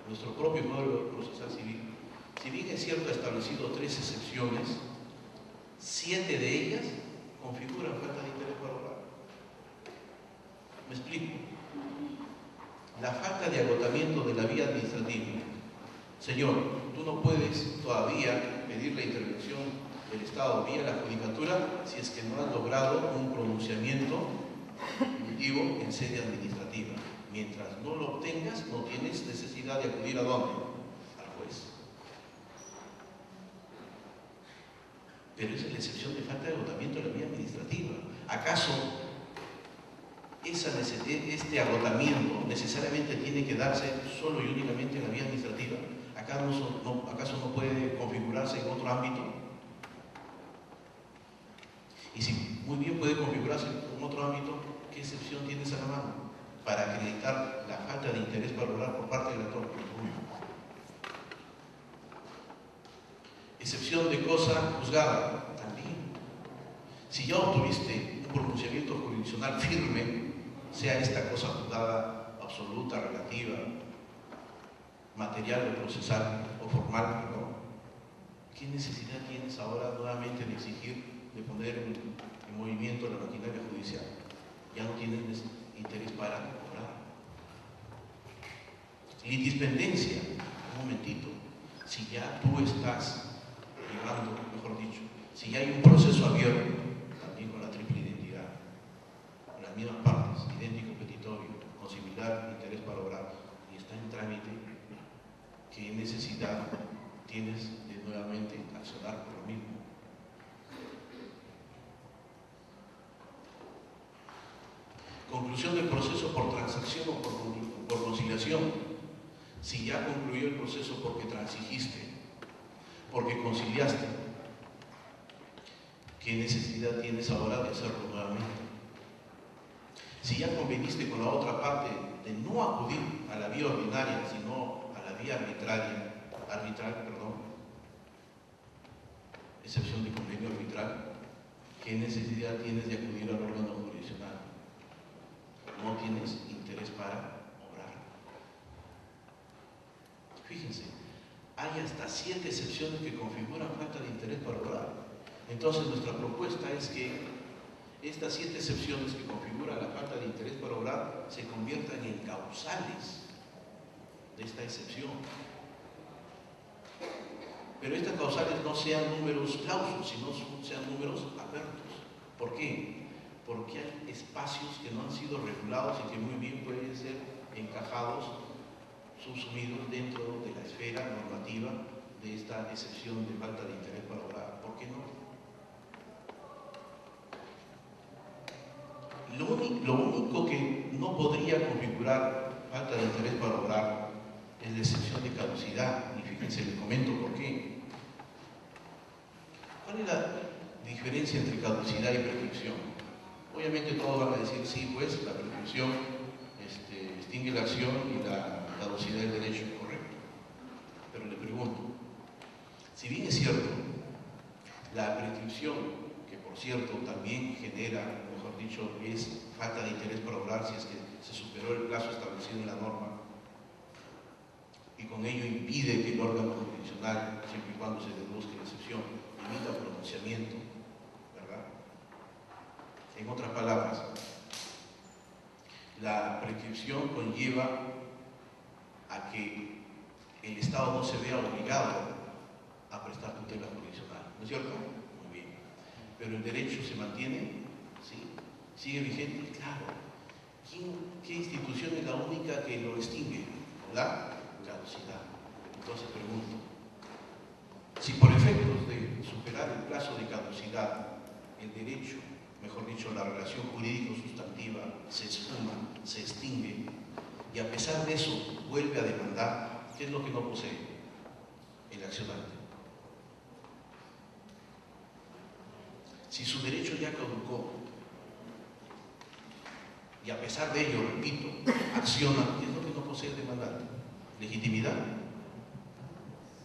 nuestro propio Código Procesal Civil, si bien es cierto ha establecido 3 excepciones, 7 de ellas configuran falta de interés para obrar. Me explico. La falta de agotamiento de la vía administrativa. Señor, tú no puedes todavía pedir la intervención del Estado vía la judicatura si es que no has logrado un pronunciamiento definitivo en sede administrativa. Mientras no lo obtengas, no tienes necesidad de acudir ¿a dónde? Al juez. Pero esa es la excepción de falta de agotamiento de la vía administrativa. ¿Acaso este agotamiento necesariamente tiene que darse solo y únicamente en la vía administrativa? ¿Acaso no puede configurarse en otro ámbito? Y si muy bien puede configurarse en otro ámbito, ¿qué excepción tienes a la mano para acreditar la falta de interés para lograr por parte del actor? Excepción de cosa juzgada, también. Si ya obtuviste un pronunciamiento jurisdiccional firme, sea esta cosa juzgada absoluta, relativa, material o procesal o formal, perdón, ¿qué necesidad tienes ahora nuevamente de exigir, de poner en movimiento la maquinaria judicial? Ya no tienes interés para cobrar. Litispendencia, un momentito, si ya tú estás llevando, mejor dicho, si ya hay un proceso abierto, también con la triple identidad, con las mismas partes, idéntico petitorio, con similar interés para obrar, y está en trámite, ¿qué necesidad tienes de nuevamente accionar por lo mismo? Conclusión del proceso por transacción o por conciliación. Si ya concluyó el proceso porque transigiste, porque conciliaste, ¿qué necesidad tienes ahora de hacerlo nuevamente? Si ya conveniste con la otra parte de no acudir a la vía ordinaria, sino a la vía arbitral, excepción de convenio arbitral, ¿qué necesidad tienes de acudir al órgano jurisdiccional? No tienes interés para obrar. Fíjense, hay hasta 7 excepciones que configuran falta de interés para obrar. Entonces nuestra propuesta es que estas 7 excepciones que configuran la falta de interés para obrar se conviertan en causales de esta excepción. Pero estas causales no sean números clausos, sino sean números abiertos. ¿Por qué? Porque hay espacios que no han sido regulados y que muy bien pueden ser encajados, subsumidos dentro de la esfera normativa de esta excepción de falta de interés para obrar. ¿Por qué no? Lo único que no podría configurar falta de interés para obrar es la excepción de caducidad. Y fíjense, les comento por qué. ¿Cuál es la diferencia entre caducidad y prescripción? Obviamente todos van a decir, sí, pues la prescripción extingue la acción y la caducidad del derecho, correcto. Pero le pregunto, si bien es cierto, la prescripción, que por cierto también genera, mejor dicho, es falta de interés para obrar si es que se superó el plazo establecido en la norma, y con ello impide que el órgano jurisdiccional, siempre y cuando se deduzca la excepción, emita pronunciamiento, ¿verdad? En otras palabras, la prescripción conlleva a que el Estado no se vea obligado a prestar tutela jurisdiccional, ¿no es cierto? Muy bien. Pero el derecho se mantiene, ¿sí? ¿Sigue vigente? Claro. ¿Qué institución es la única que lo extingue? La caducidad. Entonces pregunto, si por efectos de superar el plazo de caducidad, el derecho, mejor dicho, la relación jurídico-sustantiva se esfuma, se extingue, y a pesar de eso vuelve a demandar, ¿qué es lo que no posee? El accionante. Si su derecho ya caducó, y a pesar de ello, repito, acciona, ¿qué es lo que no posee el demandante? Legitimidad.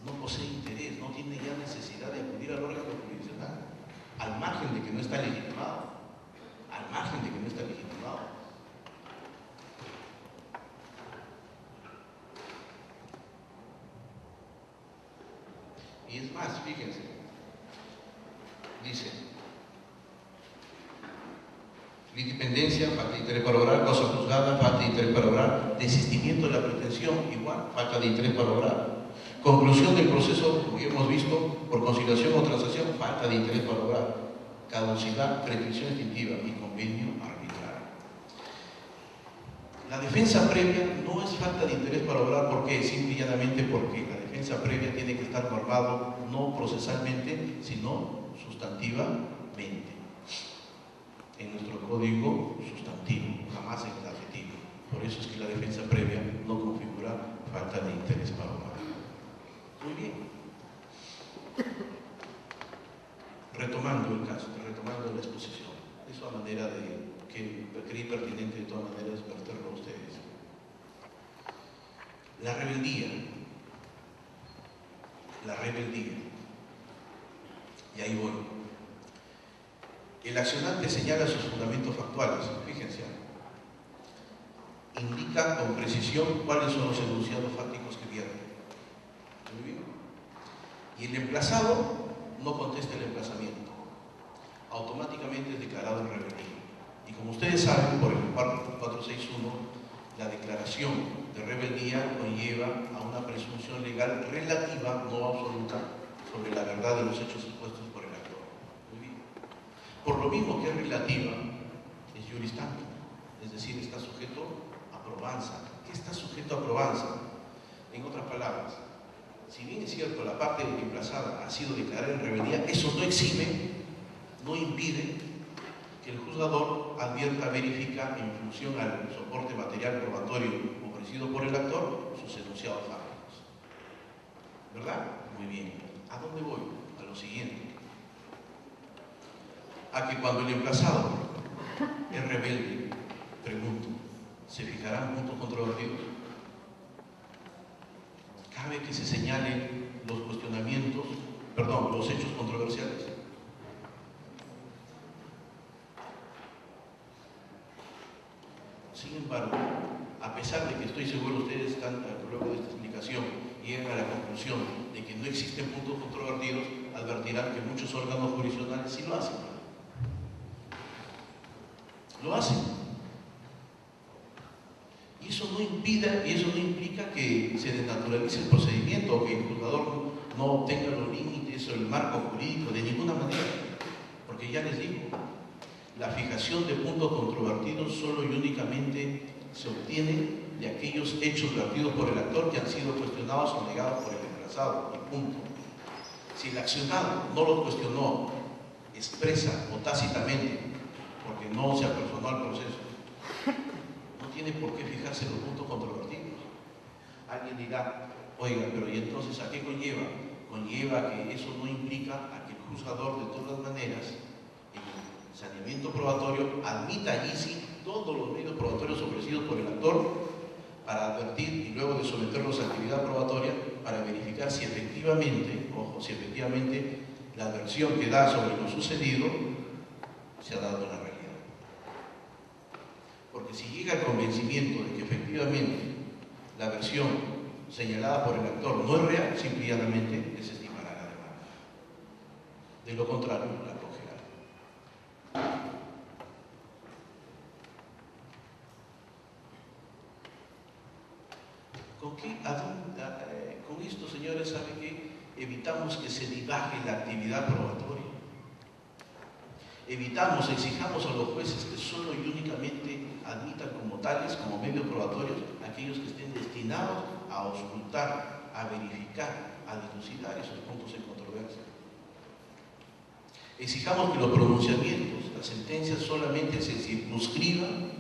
No posee interés, no tiene ya necesidad de acudir al órgano jurisdiccional, al margen de que no está legitimado, al margen de que no está legitimado. Y es más, fíjense, dice, Litipendencia, falta de interés para obrar. Causa juzgada, falta de interés para obrar. Desistimiento de la pretensión, igual, falta de interés para obrar. Conclusión del proceso, como hemos visto, por conciliación o transacción, falta de interés para obrar. Caducidad, prescripción extintiva y convenio arbitral. La defensa previa no es falta de interés para obrar, ¿por qué? Simple y llanamente porque la defensa previa tiene que estar normado no procesalmente, sino sustantivamente. En nuestro código sustantivo, jamás en el adjetivo. Por eso es que la defensa previa no configura falta de interés para obrar. Muy bien. Retomando el caso, retomando la exposición, es una manera de que creí pertinente de todas maneras verterlo a ustedes. La rebeldía, y ahí voy. El accionante señala sus fundamentos factuales, fíjense, indica con precisión cuáles son los enunciados fácticos que vierten. Muy bien. Y el emplazado no contesta el emplazamiento, automáticamente es declarado en rebeldía. Y como ustedes saben, por el párrafo 461, la declaración de rebeldía conlleva a una presunción legal relativa, no absoluta, sobre la verdad de los hechos expuestos por el actor. Muy bien. Por lo mismo que es relativa, es juris tantum, es decir, está sujeto a probanza. ¿Qué está sujeto a probanza? En otras palabras, si bien es cierto la parte emplazada ha sido declarada en rebeldía, eso no exime, no impide que el juzgador advierta, verifica en función al soporte material probatorio ofrecido por el actor sus enunciados fácticos. ¿Verdad? Muy bien. ¿A dónde voy? A lo siguiente. A que cuando el emplazado es rebelde, pregunto, ¿se fijarán puntos controvertidos? ¿Cabe que se señalen los cuestionamientos, los hechos controversiales? Sin embargo, a pesar de que estoy seguro ustedes están, luego de esta explicación, llegan a la conclusión de que no existen puntos controvertidos, advertirán que muchos órganos jurisdiccionales sí lo hacen. Lo hacen. Y eso no impide, y eso no implica que se desnaturalice el procedimiento o que el juzgador no obtenga los límites o el marco jurídico de ninguna manera. Porque ya les digo, la fijación de puntos controvertidos solo y únicamente se obtiene de aquellos hechos vertidos por el actor que han sido cuestionados o negados por el emplazado, y punto. Si el accionado no los cuestionó expresa o tácitamente, porque no se apersonó al proceso, no tiene por qué fijarse los puntos controvertidos. Alguien dirá, oiga, pero ¿y entonces a qué conlleva? Conlleva que eso no implica a que el juzgador de todas maneras saneamiento probatorio admita allí sí todos los medios probatorios ofrecidos por el actor para advertir y luego de someterlos a actividad probatoria para verificar si efectivamente, ojo, si efectivamente la versión que da sobre lo sucedido se ha dado en la realidad. Porque si llega al convencimiento de que efectivamente la versión señalada por el actor no es real, simplemente desestimará la demanda. De lo contrario, la acogerá. Con esto, señores, ¿saben qué? Evitamos que se divague la actividad probatoria. Evitamos, exijamos a los jueces que solo y únicamente admitan como tales, como medios probatorios, aquellos que estén destinados a auscultar, a verificar, a dilucidar esos puntos en controversia. Exijamos que los pronunciamientos, las sentencias solamente se circunscriban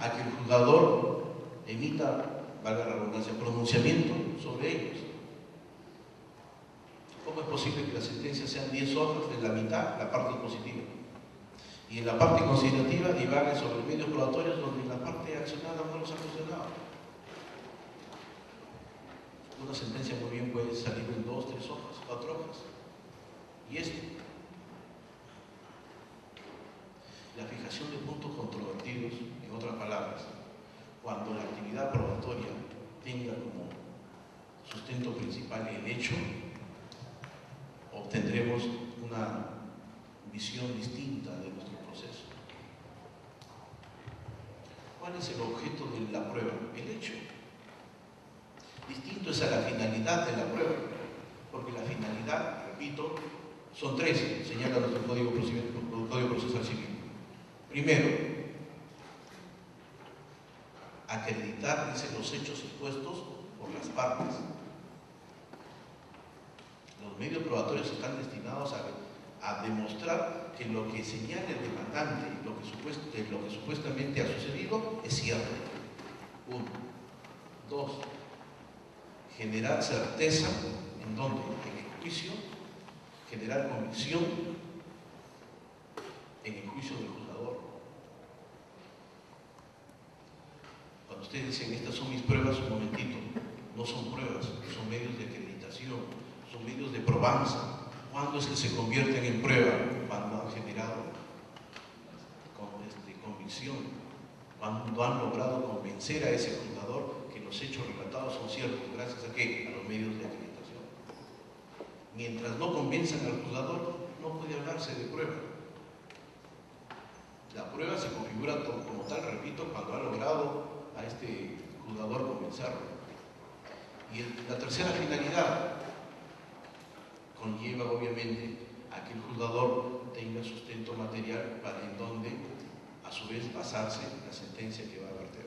a que el juzgador emita, valga la redundancia, pronunciamiento sobre ellos. ¿Cómo es posible que las sentencias sean 10 hojas, de la mitad la parte impositiva? Y en la parte considerativa divaguen sobre medios probatorios donde la parte accionada no los ha cuestionado. Una sentencia muy bien puede salir en 2, 3 hojas, 4 hojas. Y esto, la fijación de puntos controvertidos, en otras palabras, cuando la actividad probatoria tenga como sustento principal el hecho, obtendremos una visión distinta de nuestro proceso. ¿Cuál es el objeto de la prueba? El hecho. Distinto es a la finalidad de la prueba, porque la finalidad, repito, son tres, señala nuestro Código Procesal Civil. Primero, acreditar, dice, los hechos expuestos por las partes. Los medios probatorios están destinados a demostrar que lo que señala el demandante, lo que supuestamente ha sucedido, es cierto. Uno. Dos, generar certeza, ¿en dónde? En el juicio, generar convicción en el juicio del juzgador. Cuando ustedes dicen, estas son mis pruebas, un momentito, no son pruebas, son medios de acreditación, son medios de probanza. ¿Cuándo es que se convierten en prueba? Cuando han generado convicción, cuando han logrado convencer a ese juzgador que los hechos relatados son ciertos. ¿Gracias a qué? A los medios de acreditación. Mientras no convenzan al juzgador, no puede hablarse de prueba. La prueba se configura como tal, repito, cuando ha logrado a este juzgador convencerlo. Y la tercera finalidad conlleva obviamente a que el juzgador tenga sustento material para en donde a su vez basarse la sentencia que va a verter.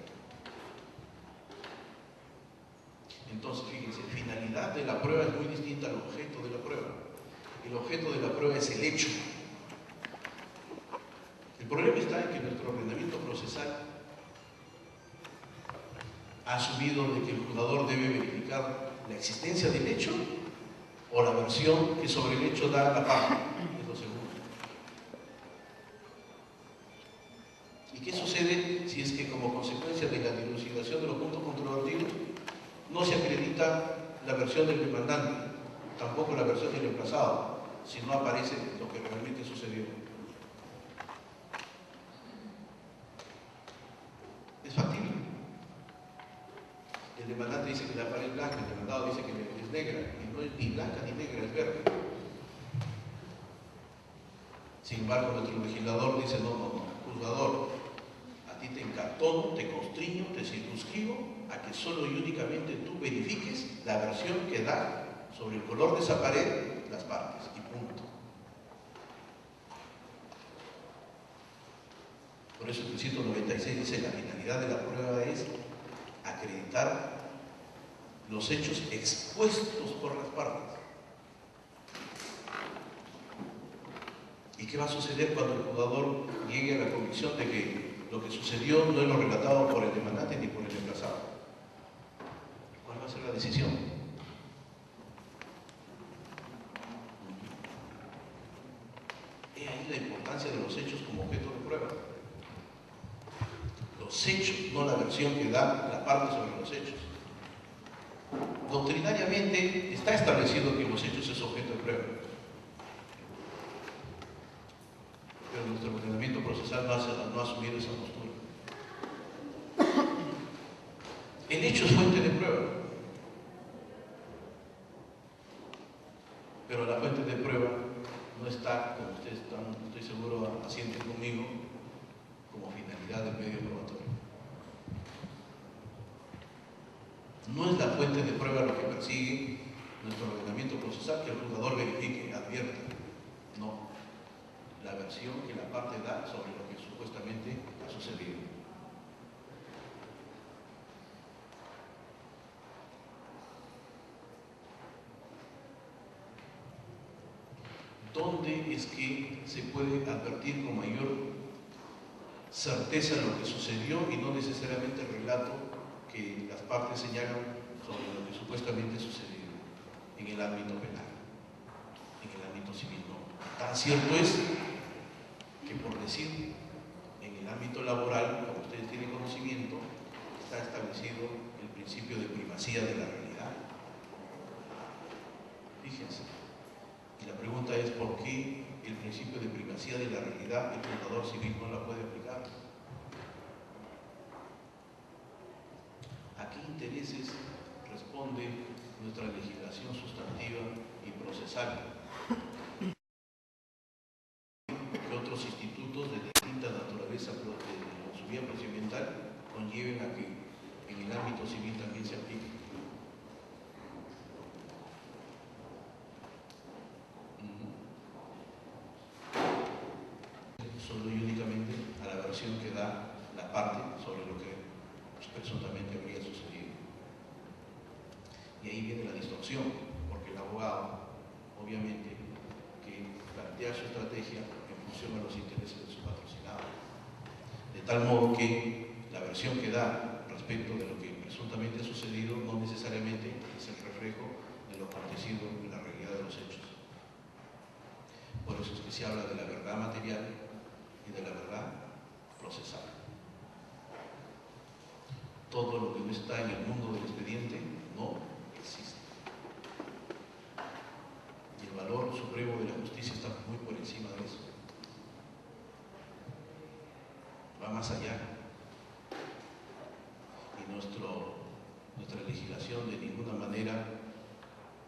Entonces, fíjense, finalidad de la prueba es muy distinta al objeto de la prueba. El objeto de la prueba es el hecho. El problema está en que nuestro ordenamiento procesal ha asumido de que el juzgador debe verificar la existencia del hecho o la versión que sobre el hecho da la parte. Es lo segundo. ¿Y qué sucede si es que como consecuencia de la dilucidación de los puntos controvertidos no se acredita la versión del demandante, tampoco la versión del emplazado, si no aparece lo que realmente sucedió? Es factible. El demandante dice que la pared es blanca, el demandado dice que es negra, y no es ni blanca ni negra, es verde. Sin embargo, nuestro legislador dice, no, juzgador, a ti te encartono, te constriño, te circunscribo a que solo y únicamente tú verifiques la versión que da sobre el color de esa pared las partes, y punto. Por eso el 196 dice, la finalidad de la prueba es acreditar los hechos expuestos por las partes. ¿Y qué va a suceder cuando el juzgador llegue a la convicción de que lo que sucedió no es lo relatado por el demandante ni por el emplazado? ¿Cuál va a ser la decisión? He ahí la importancia de los hechos como objeto de prueba. Los hechos, no la versión que da la parte sobre los hechos. Doctrinariamente está establecido que los hechos es objeto de prueba. Pero nuestro ordenamiento procesal no ha asumido esa postura. El hecho es fuente de prueba. Pero la fuente de prueba no está, como ustedes están, estoy seguro, asienten conmigo, como finalidad del medio probatorio. No es la fuente de prueba lo que persigue nuestro ordenamiento procesal, que el juzgador verifique, advierta. No. La versión que la parte da sobre lo que supuestamente ha sucedido. ¿Dónde es que se puede advertir con mayor certeza lo que sucedió y no necesariamente el relato que las partes señalan sobre lo que supuestamente sucedió? En el ámbito penal, en el ámbito civil no. Tan cierto es que, por decir, en el ámbito laboral, como ustedes tienen conocimiento, está establecido el principio de primacía de la realidad. Fíjense. Y la pregunta es, ¿por qué el principio de primacía de la realidad el juzgador civil no la puede aplicar? ¿A qué intereses responde nuestra legislación sustantiva y procesal? Que otros institutos de distinta naturaleza de su vía procedimental obviamente, que plantea su estrategia en función a los intereses de su patrocinado. De tal modo que la versión que da respecto de lo que presuntamente ha sucedido no necesariamente es el reflejo de lo acontecido en la realidad de los hechos. Por eso es que se habla de la verdad material y de la verdad procesal. Todo lo que no está en el mundo del expediente no existe. Y el valor supremo de la justicia está muy por encima de eso. Va más allá. Y nuestra legislación de ninguna manera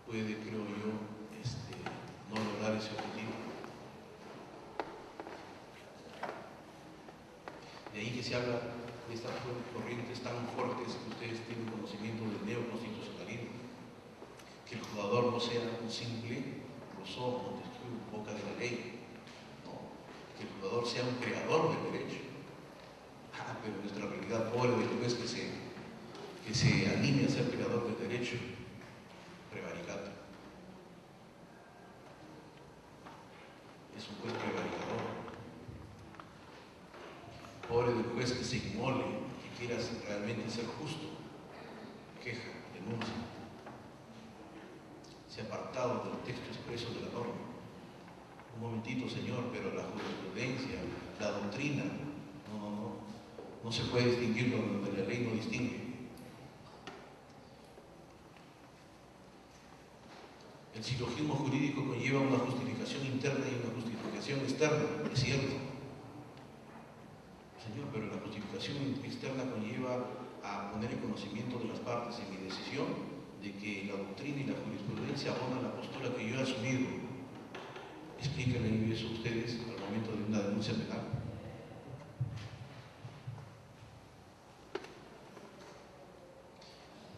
puede, creo yo, no lograr ese objetivo. De ahí que se habla de estas corrientes tan fuertes que ustedes tienen conocimiento del neoconstitucionalismo, que el jugador no sea un simple Rousseau, Montesquieu, boca de la ley, no, que el jugador sea un creador del derecho. Pero nuestra realidad pobre del juez que se anime a ser creador del derecho, prevaricata. Es un juez prevaricador. Pobre del juez que se inmole, que quiera realmente ser justo, queja, denuncia. Se ha apartado del texto expreso de la norma. Un momentito, señor, pero la jurisprudencia, la doctrina, no se puede distinguir donde la ley no distingue. El silogismo jurídico conlleva una justificación interna y una justificación externa, es cierto. Señor, pero la justificación externa conlleva a poner en conocimiento de las partes en mi decisión de que la doctrina y la jurisprudencia abonan la postura que yo he asumido. Explíquenle eso a ustedes al momento de una denuncia penal.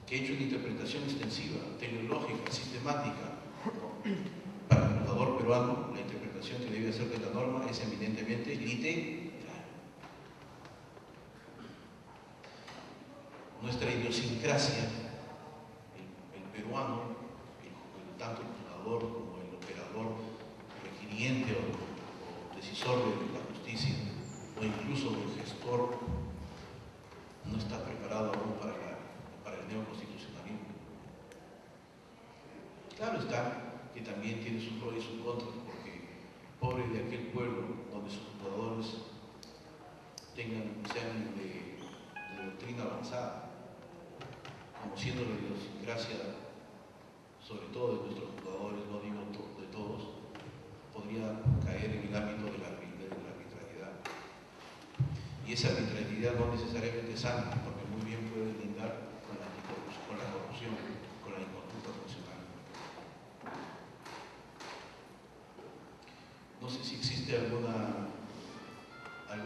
Que he hecho una interpretación extensiva, teleológica, sistemática. Para el jugador peruano, la interpretación que debe hacer de la norma es eminentemente literal. Nuestra idiosincrasia, el peruano, tanto el jugador como el operador requiriente o decisor de la justicia, o incluso el gestor, no está preparado aún para el neoconstitucionalismo. Claro está que también tiene sus pros y sus contras, porque pobre de aquel pueblo donde sus jugadores sean de doctrina avanzada, como siendo la idiosincrasia, sobre todo de nuestros jugadores, no digo de todos, podría caer en el ámbito de la arbitrariedad. Y esa arbitrariedad no necesariamente es sana, porque muy bien puede lindar con la corrupción, con la inconducta funcional. No sé si existe alguna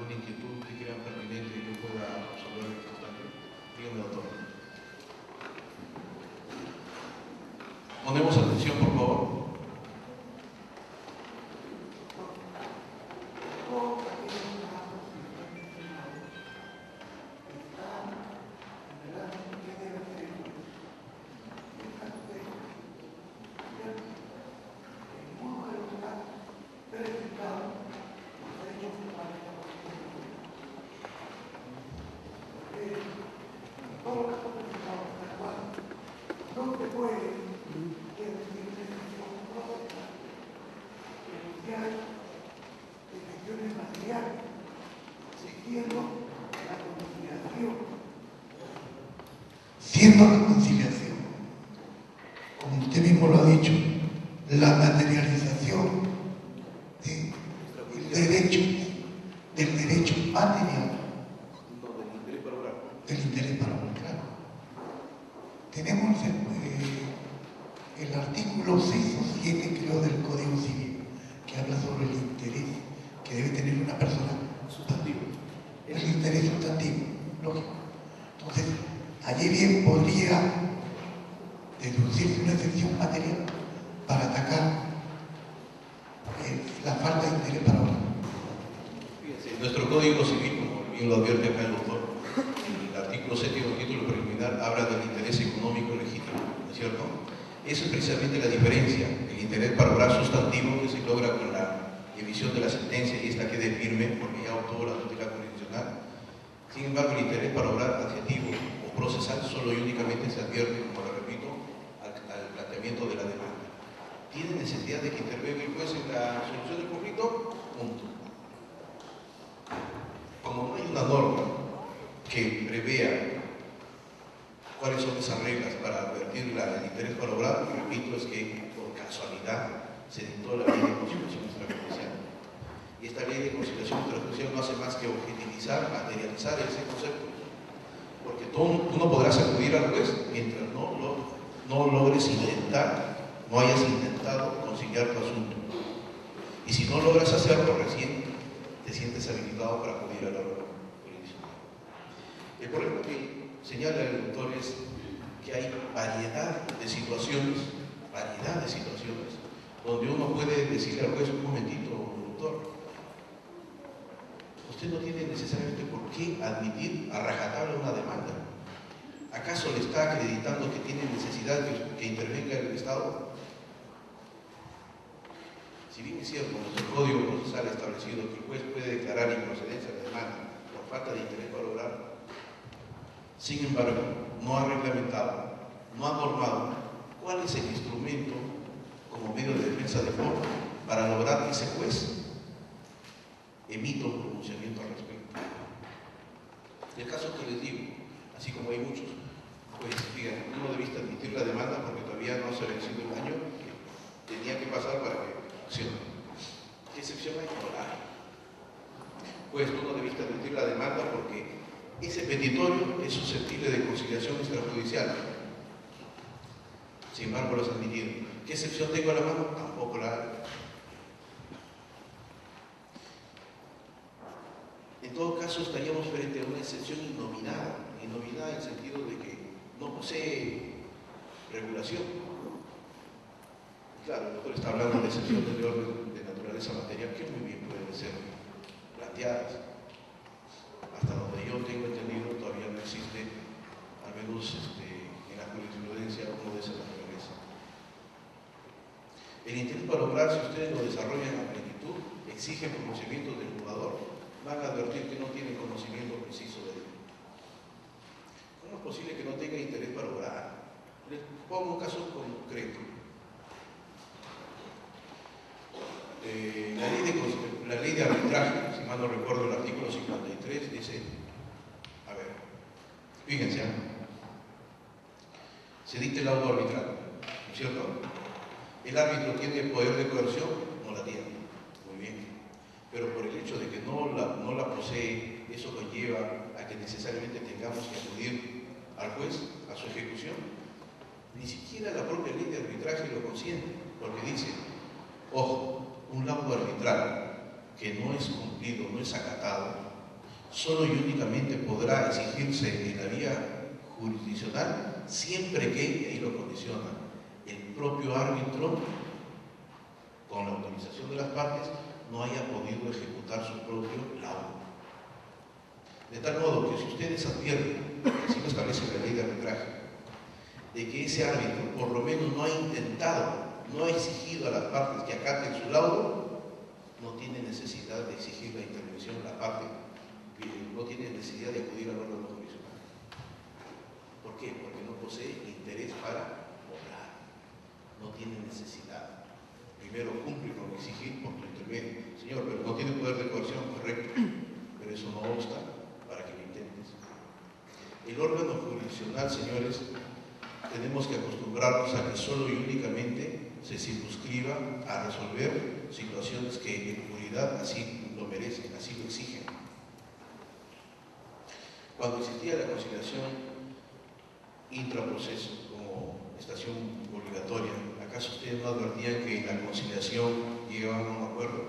inquietud que crean pertinente y yo pueda resolver en este instante. Dígame, doctor. Ponemos atención, por favor. Siendo la conciliación, como usted mismo lo ha dicho, la materialización del derecho material, del interés para obrar, claro. Tenemos el artículo 6 o 7, creo, del Código Civil, que habla sobre el interés que debe tener una persona sustantivo. El interés sustantivo, lógico. Entonces, allí bien podría deducirse una excepción material para atacar la falta de interés para obrar. Fíjense, nuestro Código Civil, como bien lo advierte acá el doctor, el artículo 7 del título preliminar habla del interés económico legítimo, ¿no es cierto? Esa es precisamente la diferencia, el interés para obrar sustantivo que se logra con la emisión de la sentencia y esta quede firme porque ya obtuvo la tutela jurisdiccional. Sin embargo, el interés para obrar adjetivo o procesal solo y únicamente se advierte, como lo repito, al planteamiento de la demanda. ¿Tiene necesidad de que intervenga el juez en la solución del conflicto? Punto. Como no hay una norma que prevea cuáles son esas reglas para advertir el interés para obrar, repito, es que por casualidad se dictó la ley de conciliación extrajudicial. Y esta ley de conciliación extrajudicial no hace más que objetivizar, materializar ese concepto. Porque tú no podrás acudir al juez mientras no logres intentar, no hayas intentado conciliar tu asunto. Y si no logras hacerlo, recién te sientes habilitado para acudir al órgano jurisdiccional. El problema que señala el doctor es que hay variedad de situaciones donde uno puede decirle al juez: un momentito, doctor, usted no tiene necesariamente por qué admitir a rajatabla una demanda. ¿Acaso le está acreditando que tiene necesidad que intervenga el Estado? Si bien es cierto, nuestro Código Procesal ha establecido que el juez puede declarar improcedencia de la demanda por falta de interés para obrar, sin embargo, no ha reglamentado, no ha normado cuál es el instrumento como medio de defensa de forma para lograr que ese juez emita un pronunciamiento al respecto. El caso que les digo, así como hay muchos, pues fíjate, tú no debiste admitir la demanda porque todavía no se ha vencido el año que tenía que pasar para que accione. ¿Qué excepción hay? No la hay. Pues tú no debiste admitir la demanda porque ese petitorio es susceptible de conciliación extrajudicial. Sin embargo, lo has admitido. ¿Qué excepción tengo a la mano? Tampoco la hay. En todo caso, estaríamos frente a una excepción innominada en el sentido de que no posee regulación. Claro, el doctor está hablando de excepciones de orden de naturaleza material que muy bien pueden ser planteadas. Hasta donde yo tengo entendido, todavía no existe, al menos en la jurisprudencia, uno de esa naturaleza. El interés para obrar, si ustedes lo desarrollan a plenitud, exigen conocimientos del jugador, van a advertir que no tienen conocimiento preciso de él. ¿Cómo es posible que no tenga interés para obrar? Les pongo un caso concreto. La ley de arbitraje, si mal no recuerdo, el artículo 53 dice, a ver, fíjense, se dicta el laudo arbitral, ¿no es cierto? ¿El árbitro tiene poder de coerción? No la tiene, muy bien, pero por el hecho de que no la posee, eso conlleva a que necesariamente tengamos que acudir al juez, a su ejecución. Ni siquiera la propia ley de arbitraje lo consiente, porque dice, ojo, un laudo arbitral que no es cumplido, no es acatado, solo y únicamente podrá exigirse en la vía jurisdiccional siempre que, y ahí lo condiciona, el propio árbitro, con la autorización de las partes, no haya podido ejecutar su propio laudo. De tal modo que si ustedes advierten, así lo establece la ley de arbitraje, de que ese árbitro por lo menos no ha intentado, no ha exigido a las partes que acaten su laudo, no tiene necesidad de exigir la intervención de la parte, no tiene necesidad de acudir al órgano jurisdiccional. ¿Por qué? Porque no posee interés para obrar, no tiene necesidad. Primero cumple con exigir por tu intermedio. Señor, pero no tiene poder de coerción, correcto, pero eso no obsta para que lo intentes. El órgano jurisdiccional, señores, tenemos que acostumbrarnos a que solo y únicamente se circunscriba a resolver situaciones que en puridad así lo merecen, así lo exigen. Cuando existía la conciliación intraproceso como estación obligatoria, ¿acaso ustedes no advertían que en la conciliación llegaban a un acuerdo?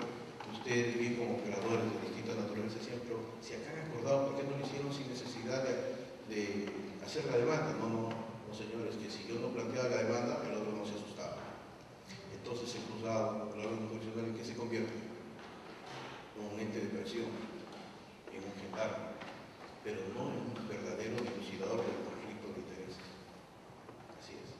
Ustedes, bien como operadores de distintas naturalezas, decían, pero si acá han acordado, ¿por qué no lo hicieron sin necesidad de hacer la demanda? No, señores, que si yo no planteaba la demanda, el otro no se asustaba. Entonces el juzgado, el órgano jurisdiccional, ¿en qué se convierte? En un ente de presión, en un gendarme, pero no en un verdadero dilucidador del conflicto de intereses. Así es.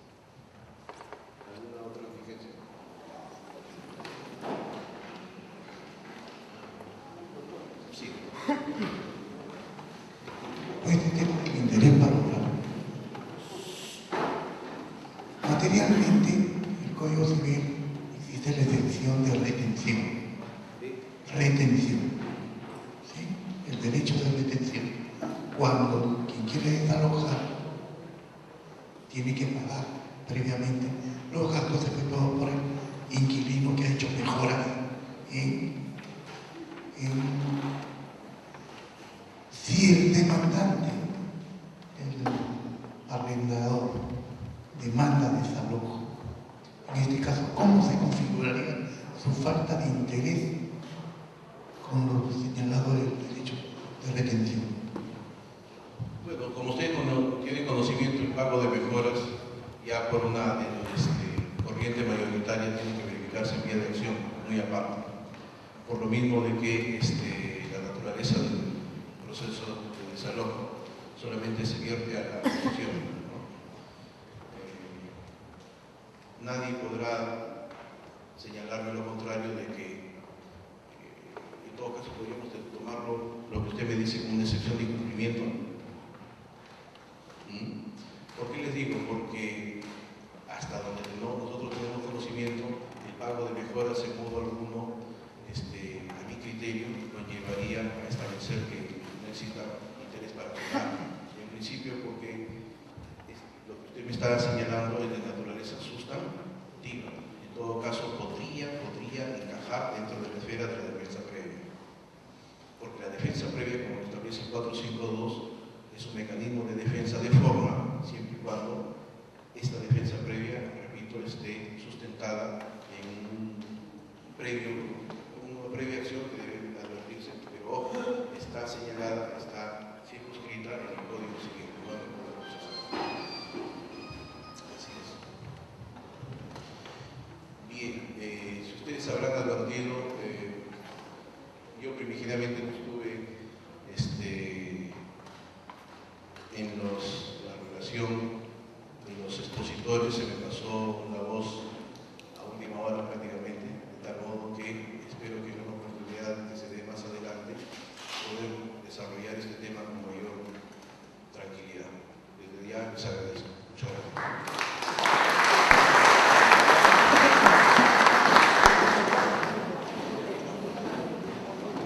situación de retención. Retención. ¿Sí? El derecho de retención. Cuando quien quiere desalojar tiene que pagar previamente los gastos efectuados por el inquilino que ha hecho mejoras si el demandante, el arrendador, demanda desalojo, en este caso, ¿cómo se configuraría su falta de interés con lo señalado del derecho de retención? Bueno, como ustedes tienen conocimiento, el pago de mejoras ya por una corriente mayoritaria tiene que verificarse en vía de acción, muy aparte. Por lo mismo de que la naturaleza del proceso de desalojo solamente se vierte a la acción, ¿no? Nadie podrá señalarme lo contrario de que en todo caso podríamos tomarlo, lo que usted me dice, como una excepción de incumplimiento. ¿Por qué les digo? Porque hasta donde nosotros tenemos conocimiento, el pago de mejoras en modo alguno, a mi criterio, nos llevaría a establecer que no exista interés para pagar. En principio, porque lo que usted me está señalando es de naturaleza sustantiva. En todo caso, podría encajar dentro de la esfera de la defensa previa. Porque la defensa previa, como establece el 452, es un mecanismo de defensa de forma, siempre y cuando esta defensa previa, repito, esté sustentada en una previa acción que debe advertirse, pero ojo, está señalada, está circunscrita en el Código Civil, no en el Código Procesal. Así es. Bien, si ustedes habrán advertido, yo primigenamente no estuve en la relación de los expositores, se me pasó una voz a última hora prácticamente, de tal modo que espero que en una oportunidad que se dé más adelante poder desarrollar este tema con mayor tranquilidad. Desde ya les agradezco.